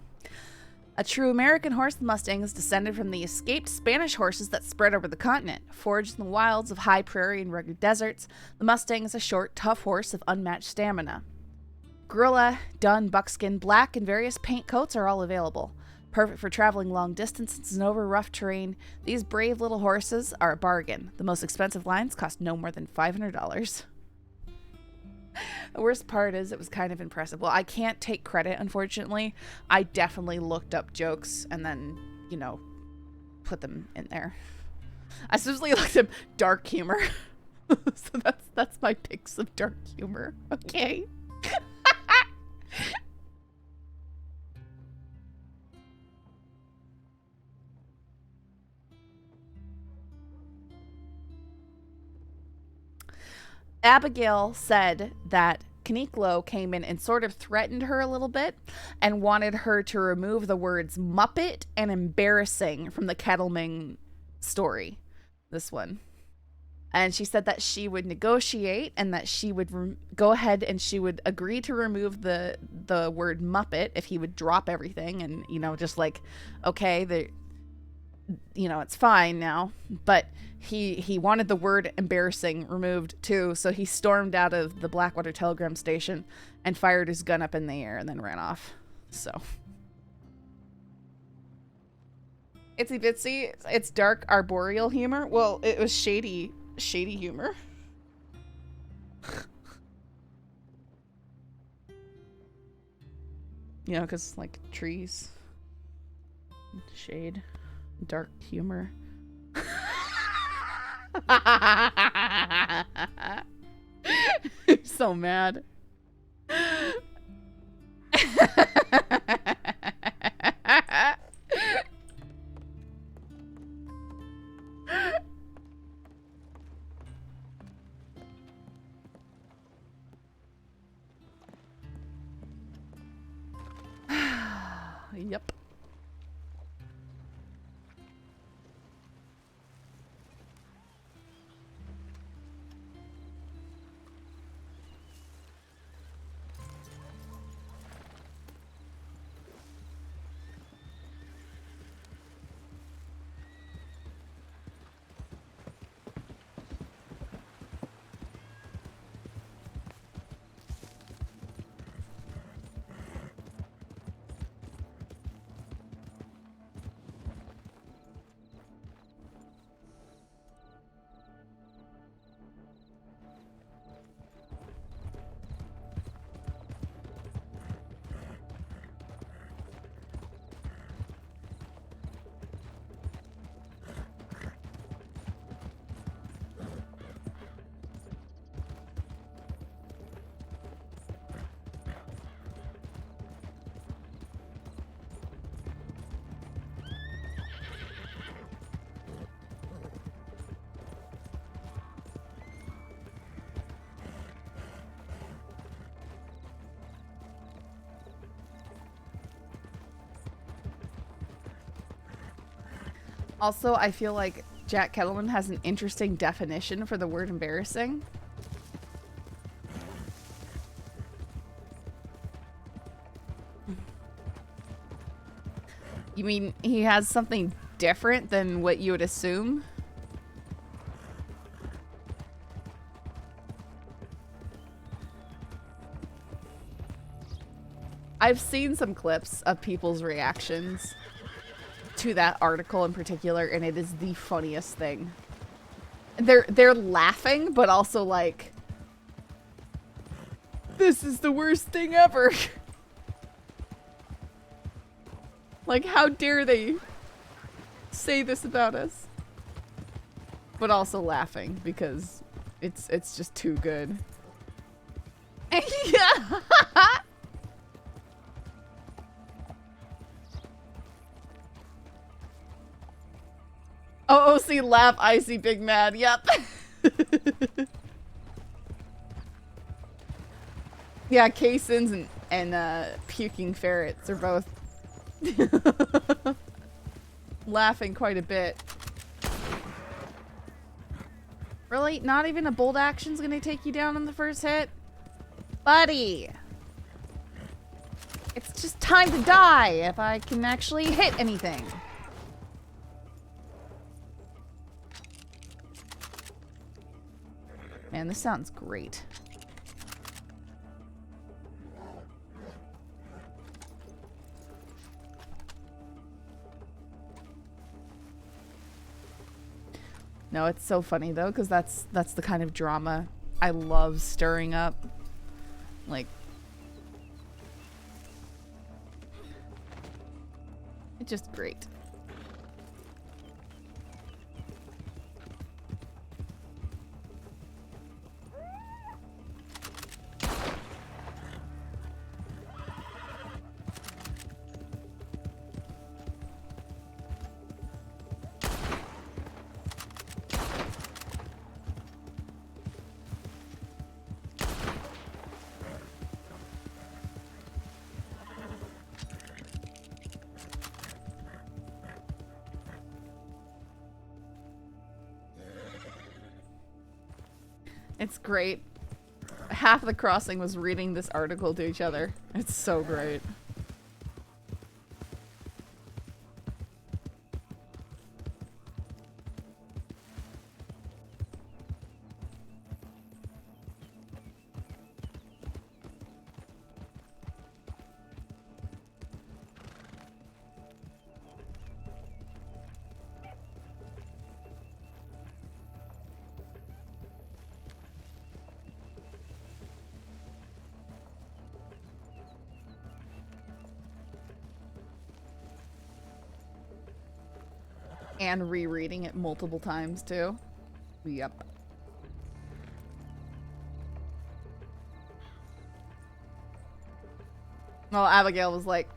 a true American horse, the Mustang, is descended from the escaped Spanish horses that spread over the continent. Foraged in the wilds of high prairie and rugged deserts, the Mustang is a short, tough horse of unmatched stamina. Gorilla, dun, buckskin, black, and various paint coats are all available. Perfect for traveling long distances and over rough terrain, these brave little horses are a bargain. The most expensive lines cost no more than $500. The worst part is it was kind of impressive. Well, I can't take credit, unfortunately. I definitely looked up jokes and then, you know, put them in there. I specifically looked up dark humor. So that's my picks of dark humor. Okay. Abigail said that Kaniklo came in and sort of threatened her a little bit and wanted her to remove the words Muppet and embarrassing from the Kettleming story. This one. And she said that she would negotiate and that she would go ahead and she would agree to remove the word Muppet if he would drop everything and, you know, just like, okay, you know, it's fine now. But he wanted the word embarrassing removed too, so he stormed out of the Blackwater Telegram station and fired his gun up in the air and then ran off. So Itsy Bitsy, it's dark arboreal humor. Well, it was shady humor. You know, because like trees, shade, dark humor. I'm so mad. Yep. Also, I feel like Jack Kettleman has an interesting definition for the word embarrassing. You mean he has something different than what you would assume? I've seen some clips of people's reactions to that article in particular, and it is the funniest thing. They're laughing, but also like, this is the worst thing ever. Like, how dare they say this about us? But also laughing because it's just too good. Yeah. OOC laugh, icy big mad. Yep. Yeah, Casins and puking ferrets are both laughing quite a bit. Really? Not even a bold action's gonna take you down on the first hit? Buddy! It's just time to die if I can actually hit anything. Man, this sounds great. No, it's so funny though, because that's the kind of drama I love stirring up. Like, it's just great. It's great. Half the crossing was reading this article to each other. It's so great. And rereading it multiple times too. Yep. Well, Abigail was like...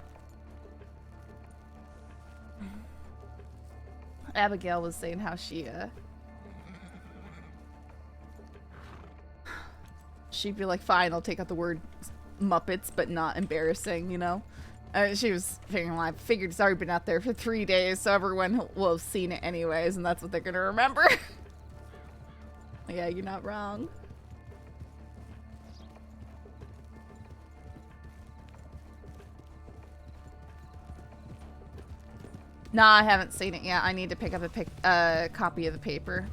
Abigail was saying how she'd be like, fine, I'll take out the word Muppets, but not embarrassing, you know? She was figuring, I figured it's already been out there for 3 days, so everyone will have seen it anyways, and that's what they're gonna remember. Yeah, you're not wrong. Nah, I haven't seen it yet. I need to pick up a copy of the paper.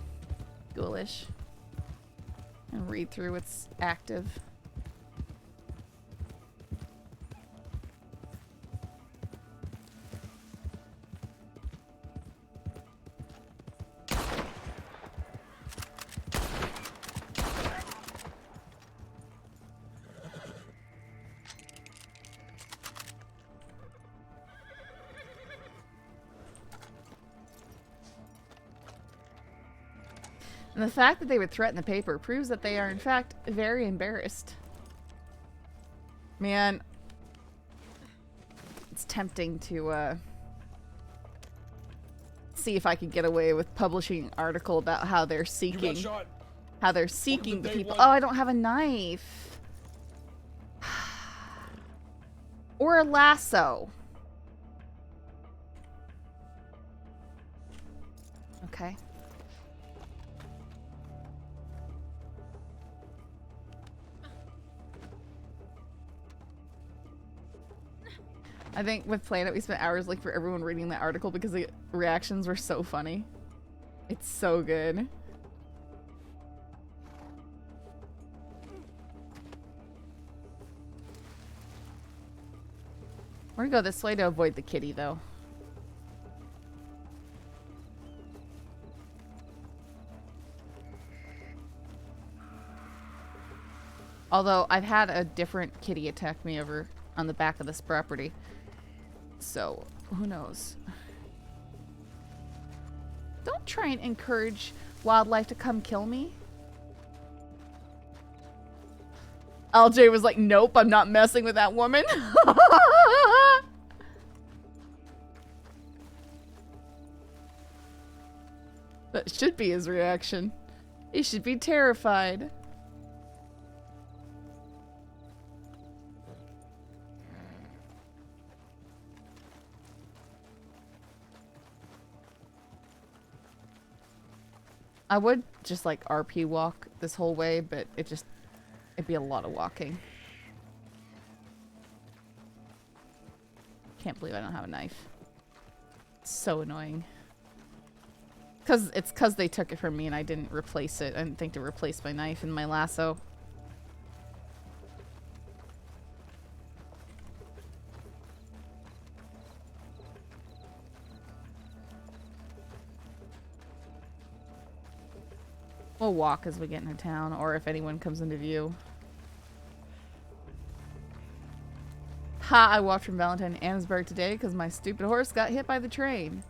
Ghoulish. And read through what's active. And the fact that they would threaten the paper proves that they are, in fact, very embarrassed. Man, it's tempting to see if I could get away with publishing an article about how they're seeking the people. Oh, I don't have a knife. Or a lasso. Okay. I think with Planet we spent hours like for everyone reading the article because the reactions were so funny. It's so good. We're gonna go this way to avoid the kitty though. Although I've had a different kitty attack me over on the back of this property. So, who knows? Don't try and encourage wildlife to come kill me. LJ was like, nope, I'm not messing with that woman. That should be his reaction. He should be terrified. I would just like RP walk this whole way, but it'd be a lot of walking. Can't believe I don't have a knife. It's so annoying. It's 'cause they took it from me and I didn't replace it. I didn't think to replace my knife and my lasso. We'll walk as we get into town, or if anyone comes into view. Ha! I walked from Valentine to Annesburg today because my stupid horse got hit by the train.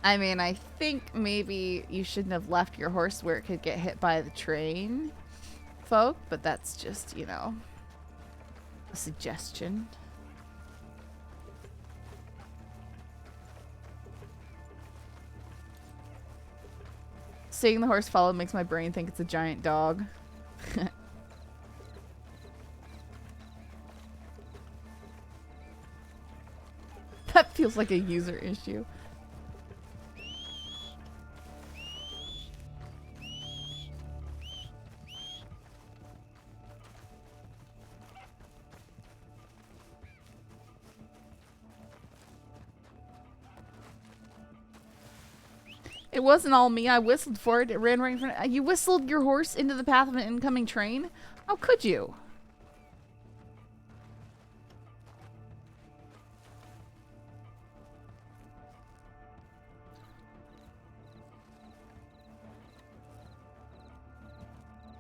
I mean, I think maybe you shouldn't have left your horse where it could get hit by the train, folk, but that's just, you know, a suggestion. Seeing the horse follow makes my brain think it's a giant dog. That feels like a user issue. It wasn't all me. I whistled for it. It ran right in front. You whistled your horse into the path of an incoming train? How could you?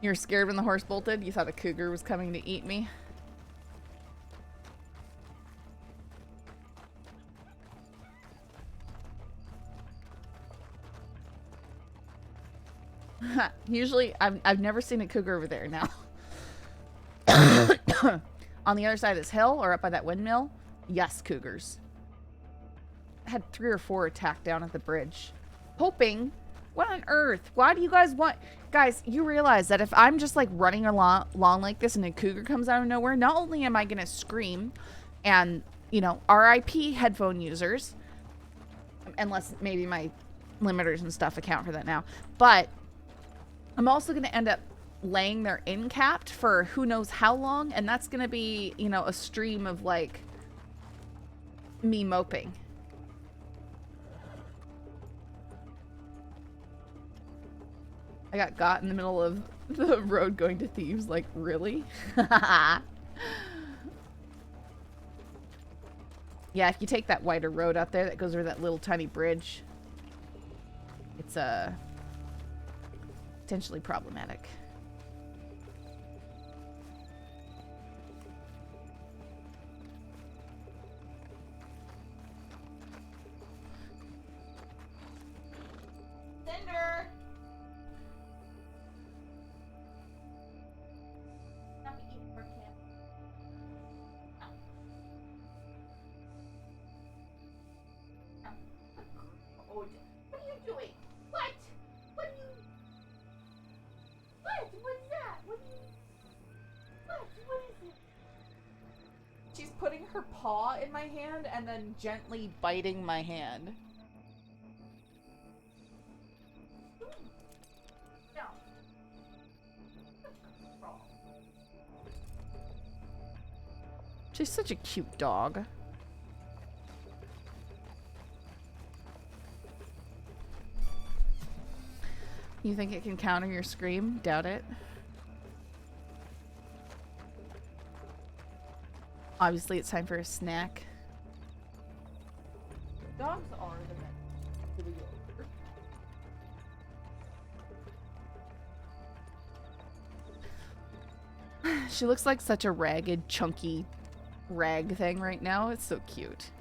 You were scared when the horse bolted? You thought a cougar was coming to eat me? Usually, I've never seen a cougar over there now. On the other side of this hill, or up by that windmill, yes, cougars. I had 3 or 4 attack down at the bridge. Hoping, what on earth? Why do you guys want... Guys, you realize that if I'm just like running along like this and a cougar comes out of nowhere, not only am I going to scream and, you know, RIP headphone users, unless maybe my limiters and stuff account for that now, but I'm also going to end up laying there in-capped for who knows how long, and that's going to be, you know, a stream of, like, me moping. I got in the middle of the road going to Thieves, like, really? Yeah, if you take that wider road out there that goes over that little tiny bridge, it's, potentially problematic. Cinder! Not be eating for camp. No. No. Oh, what are you doing? What? What are you... What? What's that? What are you... What? What is it? She's putting her paw in my hand and then gently biting my hand. No. She's such a cute dog. You think it can counter your scream? Doubt it. Obviously, it's time for a snack. Dogs are the men to the yolk. She looks like such a ragged, chunky rag thing right now. It's so cute.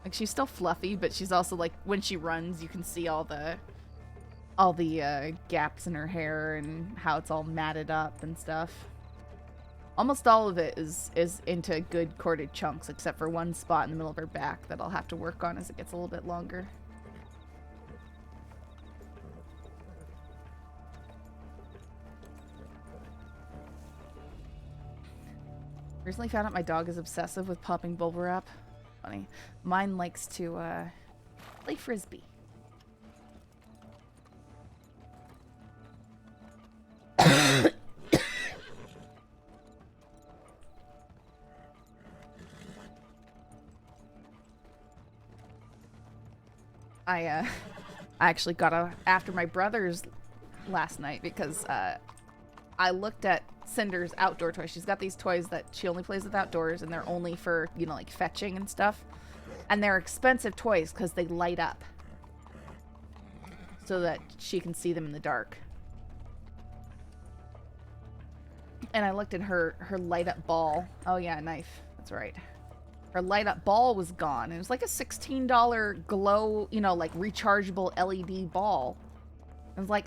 Like, she's still fluffy, but she's also, like, when she runs, you can see all the gaps in her hair and how it's all matted up and stuff. Almost all of it is into good corded chunks, except for one spot in the middle of her back that I'll have to work on as it gets a little bit longer. Recently found out my dog is obsessive with popping bubble wrap. Funny. Mine likes to play frisbee. I actually got after my brothers last night because I looked at Cinder's outdoor toys. She's got these toys that she only plays with outdoors, and they're only for, you know, like fetching and stuff. And they're expensive toys because they light up. So that she can see them in the dark. And I looked at her light up ball. Oh yeah, knife. That's right. Her light up ball was gone. It was like a $16 glow, you know, like rechargeable LED ball. I was like,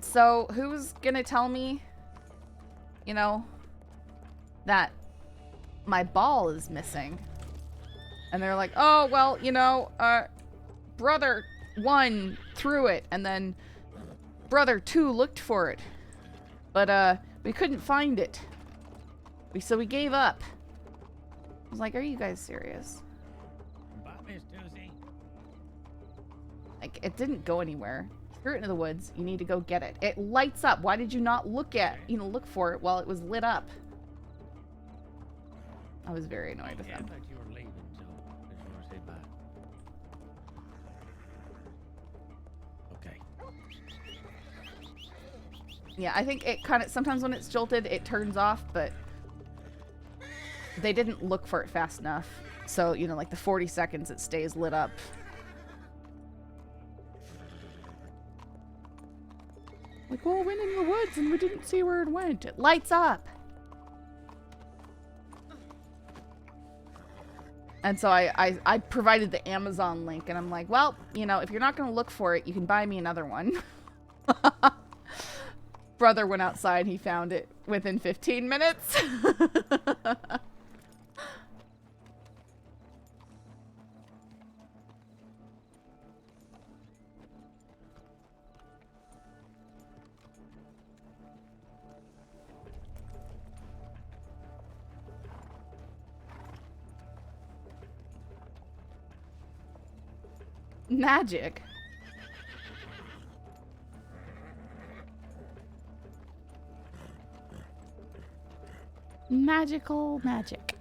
so who's gonna tell me, you know, that my ball is missing? And they're like, oh, well, you know, brother 1 threw it, and then brother 2 looked for it. But, we couldn't find it. So we gave up. I was like, are you guys serious? Bye, Miss Tuesday. Like, it didn't go anywhere. Threw it into the woods. You need to go get it. It lights up. Why did you not look for it while it was lit up? I was very annoyed with Yeah, I them. thought you were leaving, so I just want to say bye. Okay. Yeah, I think it kind of, sometimes when it's jolted, it turns off, but they didn't look for it fast enough. So, you know, like the 40 seconds it stays lit up. Like, well, it went in the woods and we didn't see where it went. It lights up. And so I provided the Amazon link, and I'm like, well, you know, if you're not going to look for it, you can buy me another one. Brother went outside. He found it within 15 minutes. Magic. Magical magic.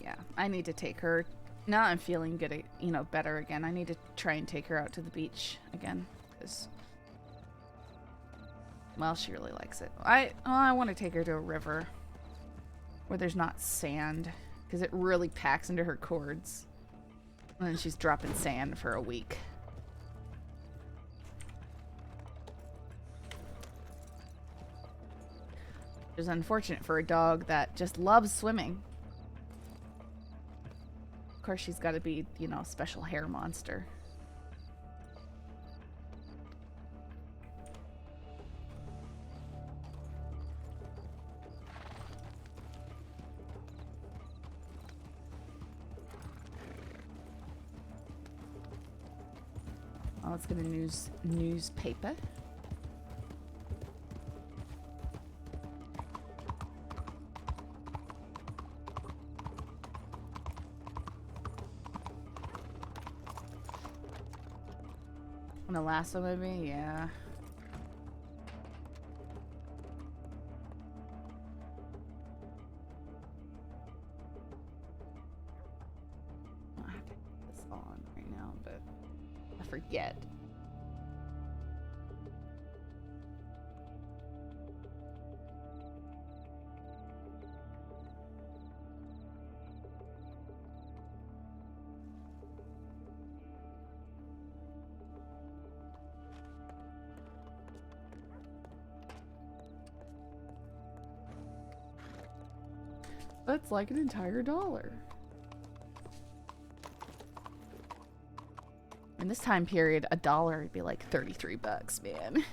Yeah, I need to take her. Now I'm feeling good, you know, better again. I need to try and take her out to the beach again, because, well, she really likes it. I want to take her to a river where there's not sand, because it really packs into her cords. And then she's dropping sand for a week. Which is unfortunate for a dog that just loves swimming. Of course, she's got to be, you know, a special hair monster. Oh, let's get a newspaper. And a lasso, maybe? Yeah. I have to put this on right now, but I forget. That's like an entire $1. In this time period, $1 would be like 33 bucks, man.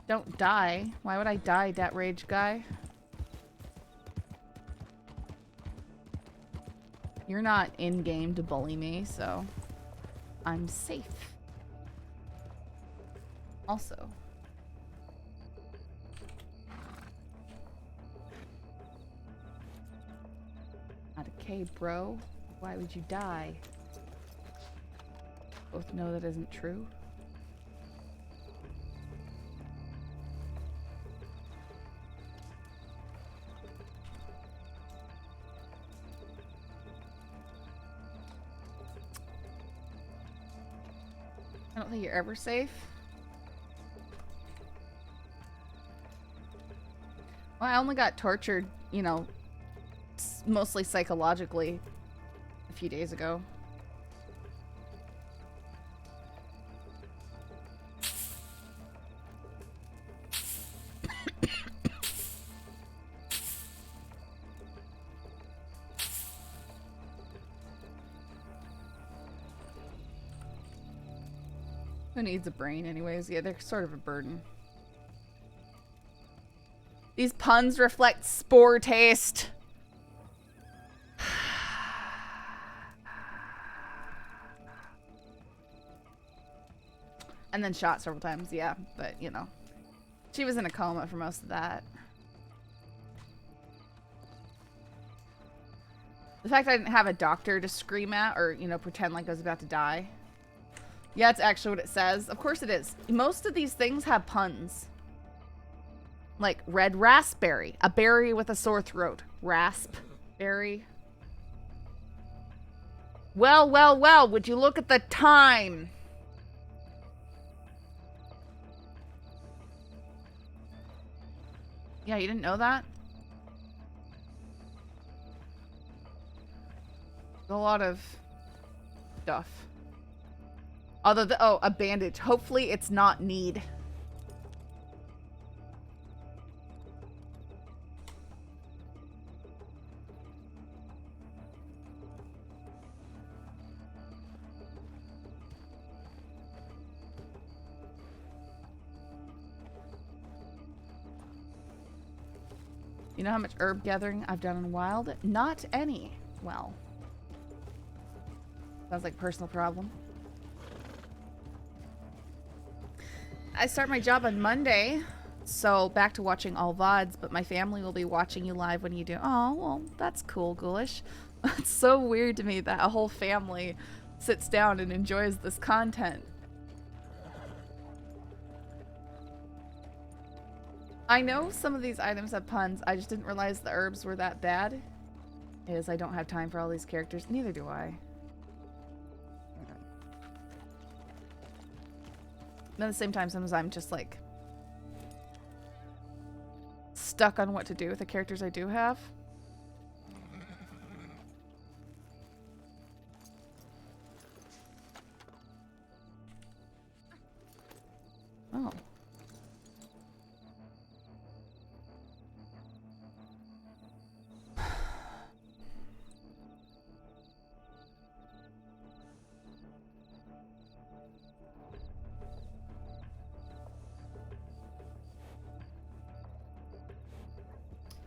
Don't die. Why would I die, that rage guy? You're not in-game to bully me, so I'm safe. Also. Not okay, bro. Why would you die? Both know that isn't true. I don't think you're ever safe. Well, I only got tortured, you know, mostly psychologically a few days ago. Who needs a brain anyways? Yeah, they're sort of a burden. These puns reflect spore taste. And then shot several times, yeah, but you know. She was in a coma for most of that. The fact I didn't have a doctor to scream at or, you know, pretend like I was about to die. Yeah, it's actually what it says. Of course it is. Most of these things have puns. Like red raspberry. A berry with a sore throat. Raspberry. Well, well, well. Would you look at the time? Yeah, you didn't know that? A lot of stuff. Although, oh, a bandage. Hopefully it's not need. You know how much herb gathering I've done in Wild? Not any. Well. Sounds like a personal problem. I start my job on Monday, so back to watching all VODs, but my family will be watching you live when you do. Oh, well, that's cool, Ghoulish. It's so weird to me that a whole family sits down and enjoys this content. I know some of these items have puns. I just didn't realize the herbs were that bad. Is I don't have time for all these characters. Neither do I. But at the same time, sometimes I'm just like stuck on what to do with the characters I do have. Oh.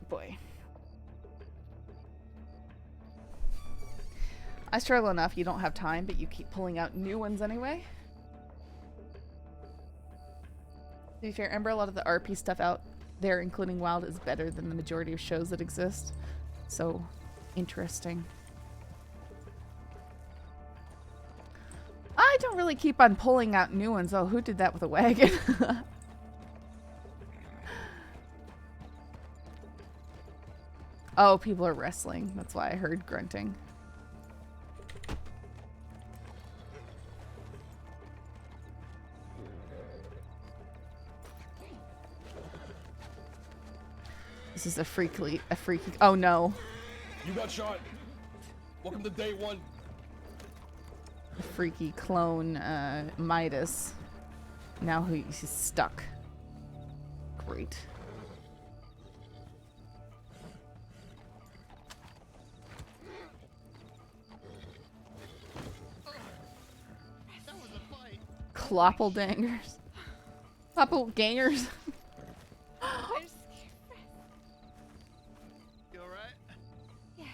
Boy. I struggle enough you don't have time, but you keep pulling out new ones anyway. To be fair, Ember, a lot of the RP stuff out there, including Wild, is better than the majority of shows that exist. So, interesting. I don't really keep on pulling out new ones. Oh, who did that with a wagon? Oh, people are wrestling. That's why I heard grunting. This is a freaky. Oh no. You got shot. Welcome to day one. freaky clone Midas. Now he's stuck. Great. Cloppeldangers. Cloppelgangers. You alright? Yes.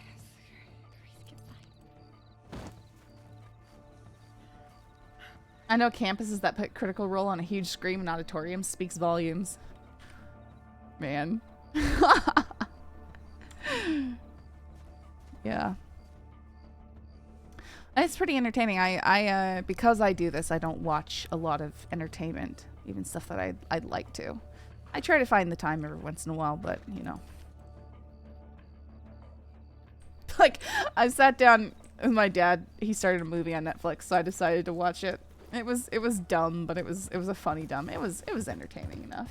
I know campuses that put Critical Role on a huge screen in auditoriums speaks volumes. Man. Yeah. It's pretty entertaining. I because I do this, I don't watch a lot of entertainment, even stuff that I'd like to. I try to find the time every once in a while, but you know. Like, I sat down with my dad. He started a movie on Netflix, so I decided to watch it. It was dumb, but it was a funny dumb. It was entertaining enough.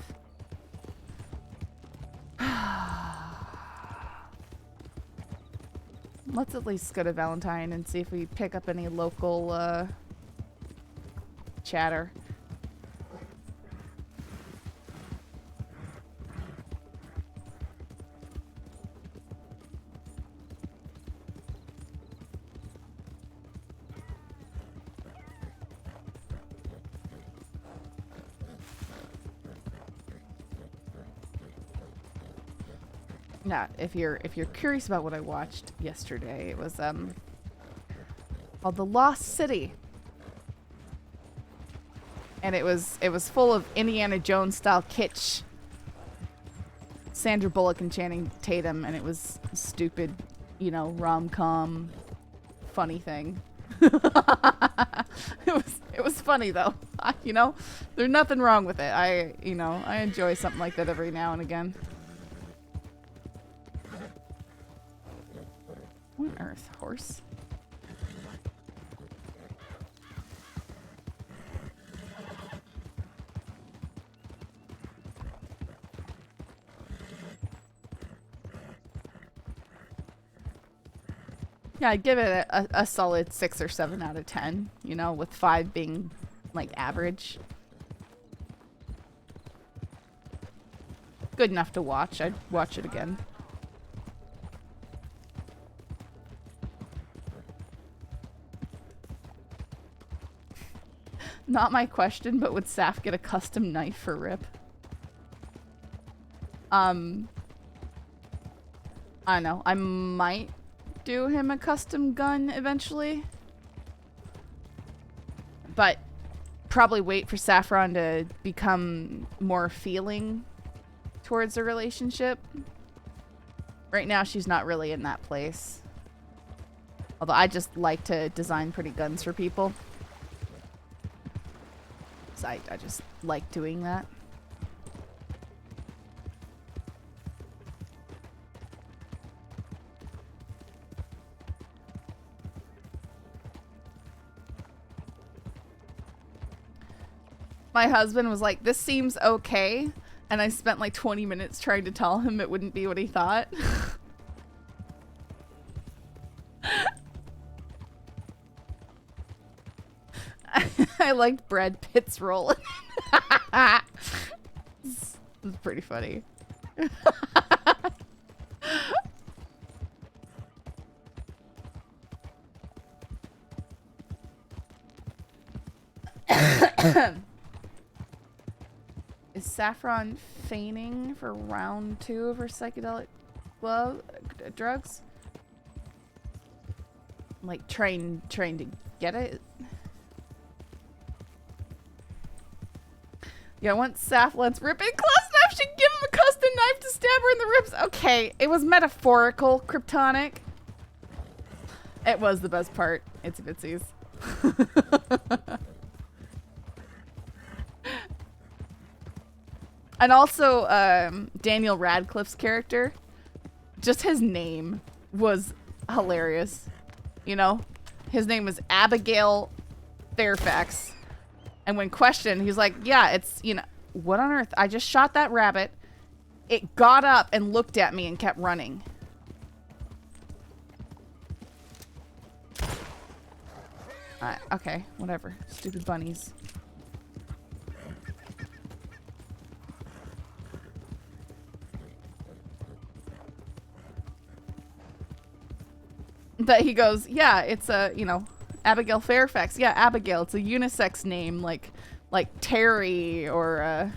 Let's at least go to Valentine and see if we pick up any local chatter. Yeah, if you're curious about what I watched yesterday, it was called The Lost City. And it was full of Indiana Jones style kitsch. Sandra Bullock and Channing Tatum, and it was stupid, you know, rom-com funny thing. It was funny though. You know, there's nothing wrong with it. I enjoy something like that every now and again. What on earth, horse? Yeah, I'd give it a solid 6 or 7 out of 10, you know, with 5 being, like, average. Good enough to watch. I'd watch it again. Not my question, but would Saf get a custom knife for Rip? I don't know. I might do him a custom gun eventually. But probably wait for Saffron to become more feeling towards a relationship. Right now, she's not really in that place. Although I just like to design pretty guns for people. So I just like doing that. My husband was like, this seems okay. And I spent like 20 minutes trying to tell him it wouldn't be what he thought. I liked Brad Pitt's role. It's pretty funny. Is Saffron feigning for round 2 of her psychedelic drugs? Like trying to get it? Yeah, once Saf lets Rip in class knife, she'd give him a custom knife to stab her in the ribs. Okay, it was metaphorical, Kryptonic. It was the best part. Itsy bitsies. And also, Daniel Radcliffe's character, just his name was hilarious. You know? His name was Abigail Fairfax. And when questioned, he's like, yeah, it's, you know, what on earth? I just shot that rabbit. It got up and looked at me and kept running. Okay, whatever. Stupid bunnies. But he goes, yeah, it's a, you know, Abigail Fairfax. Yeah, Abigail. It's a unisex name, like Terry or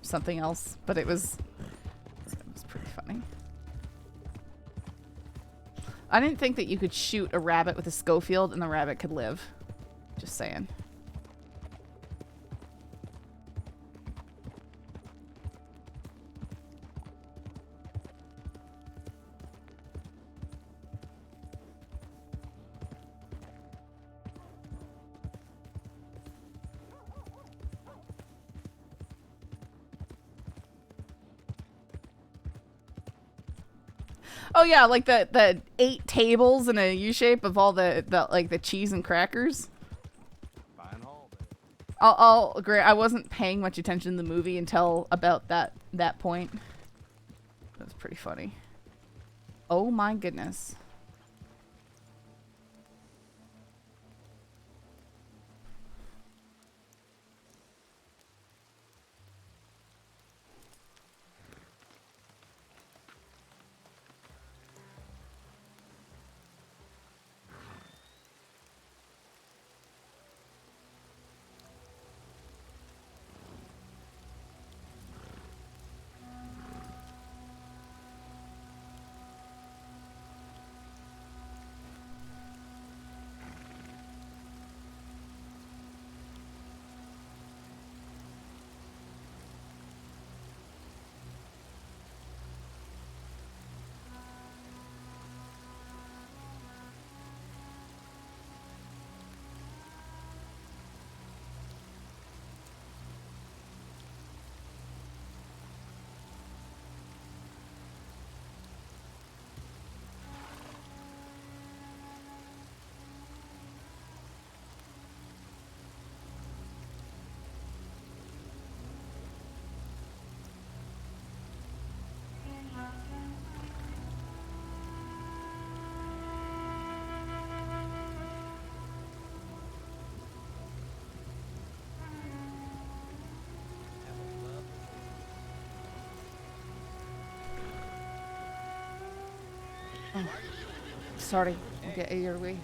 something else. But it was pretty funny. I didn't think that you could shoot a rabbit with a Schofield and the rabbit could live. Just saying. Oh yeah, like the 8 tables in a U shape of all the like the cheese and crackers. I'll agree. I wasn't paying much attention to the movie until about that point. That was pretty funny. Oh my goodness. Sorry, I'll get your way.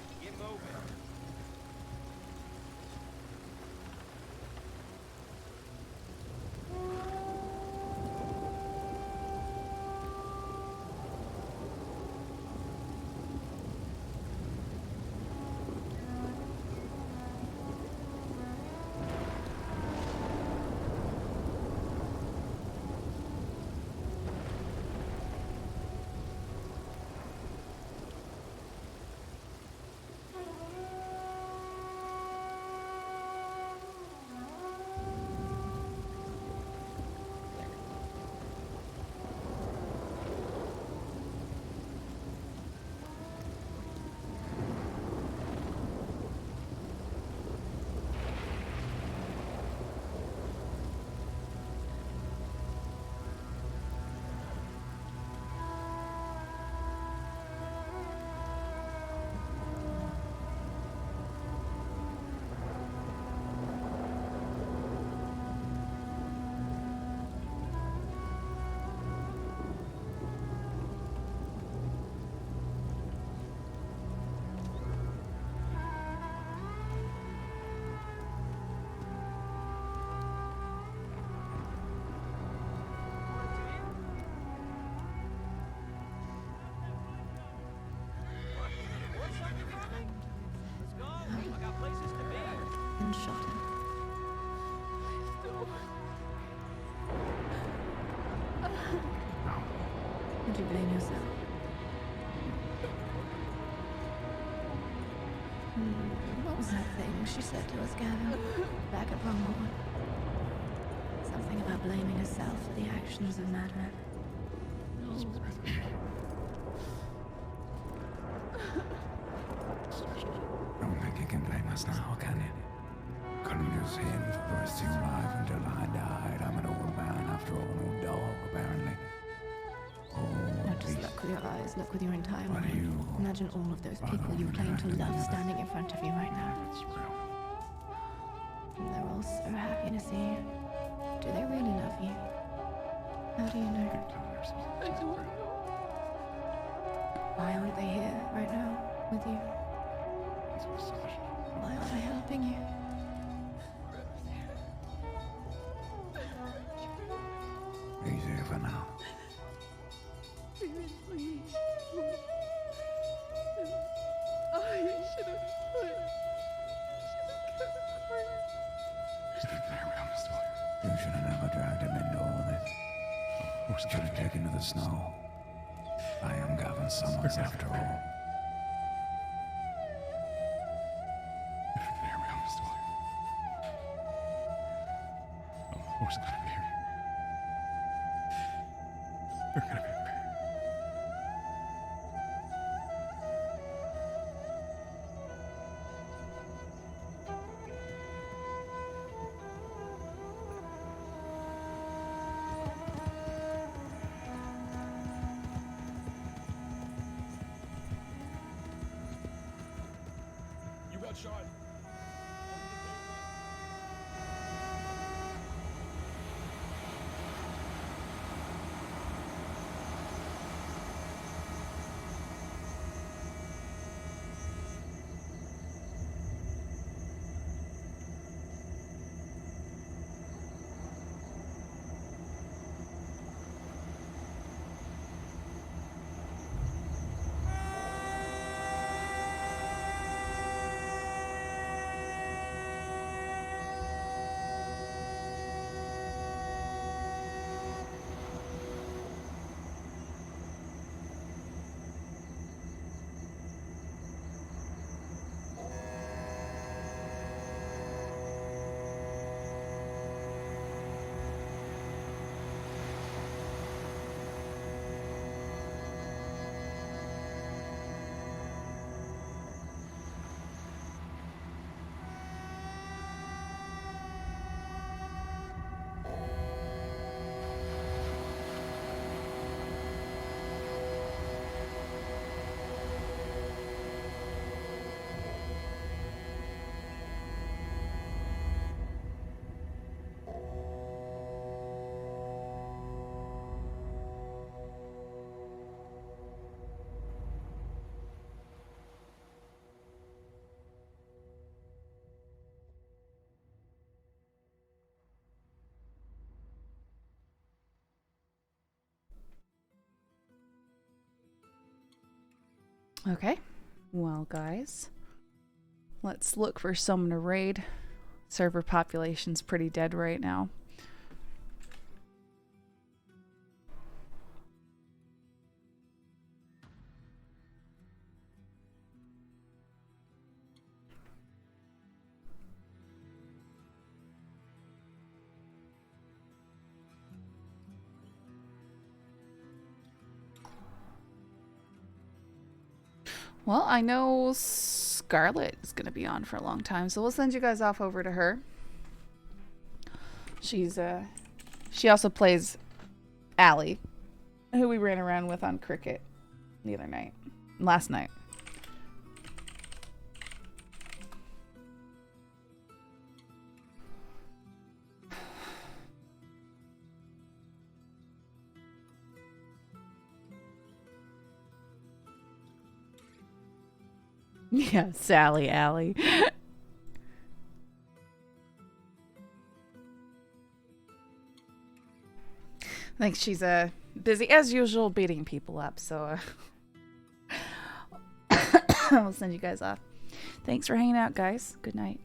Would you blame yourself? What was that thing she said to us, Gavin? Back at Rumble. Something about blaming herself for the actions of madmen. Don't think you can blame us now, can you? Couldn't use him for the rest of your life until I died. I'm an old man after all, no dog, apparently. Oh, Just look with your eyes, look with your entire What mind. are you Imagine all of those people you claim to love standing in front of you right now. And they're all so happy to see you. Do they really love you? How do you know? I don't know. Why aren't they here right now with you? Why aren't they helping you? Easier for now. Seriously. I should have quit. You should have never dragged him into all this. Should have taken to the snow. I am Gavin Summers after all. Horse gonna be here. We're gonna be okay. You got shot. Okay. Well, guys, let's look for someone to raid. Server population's pretty dead right now. Well, I know Scarlet is going to be on for a long time, so we'll send you guys off over to her. She's she also plays Allie, who we ran around with on Cricket the other night, last night. Yeah, Sally Alley. I think she's busy as usual beating people up, so I'll send you guys off. Thanks for hanging out, guys. Good night.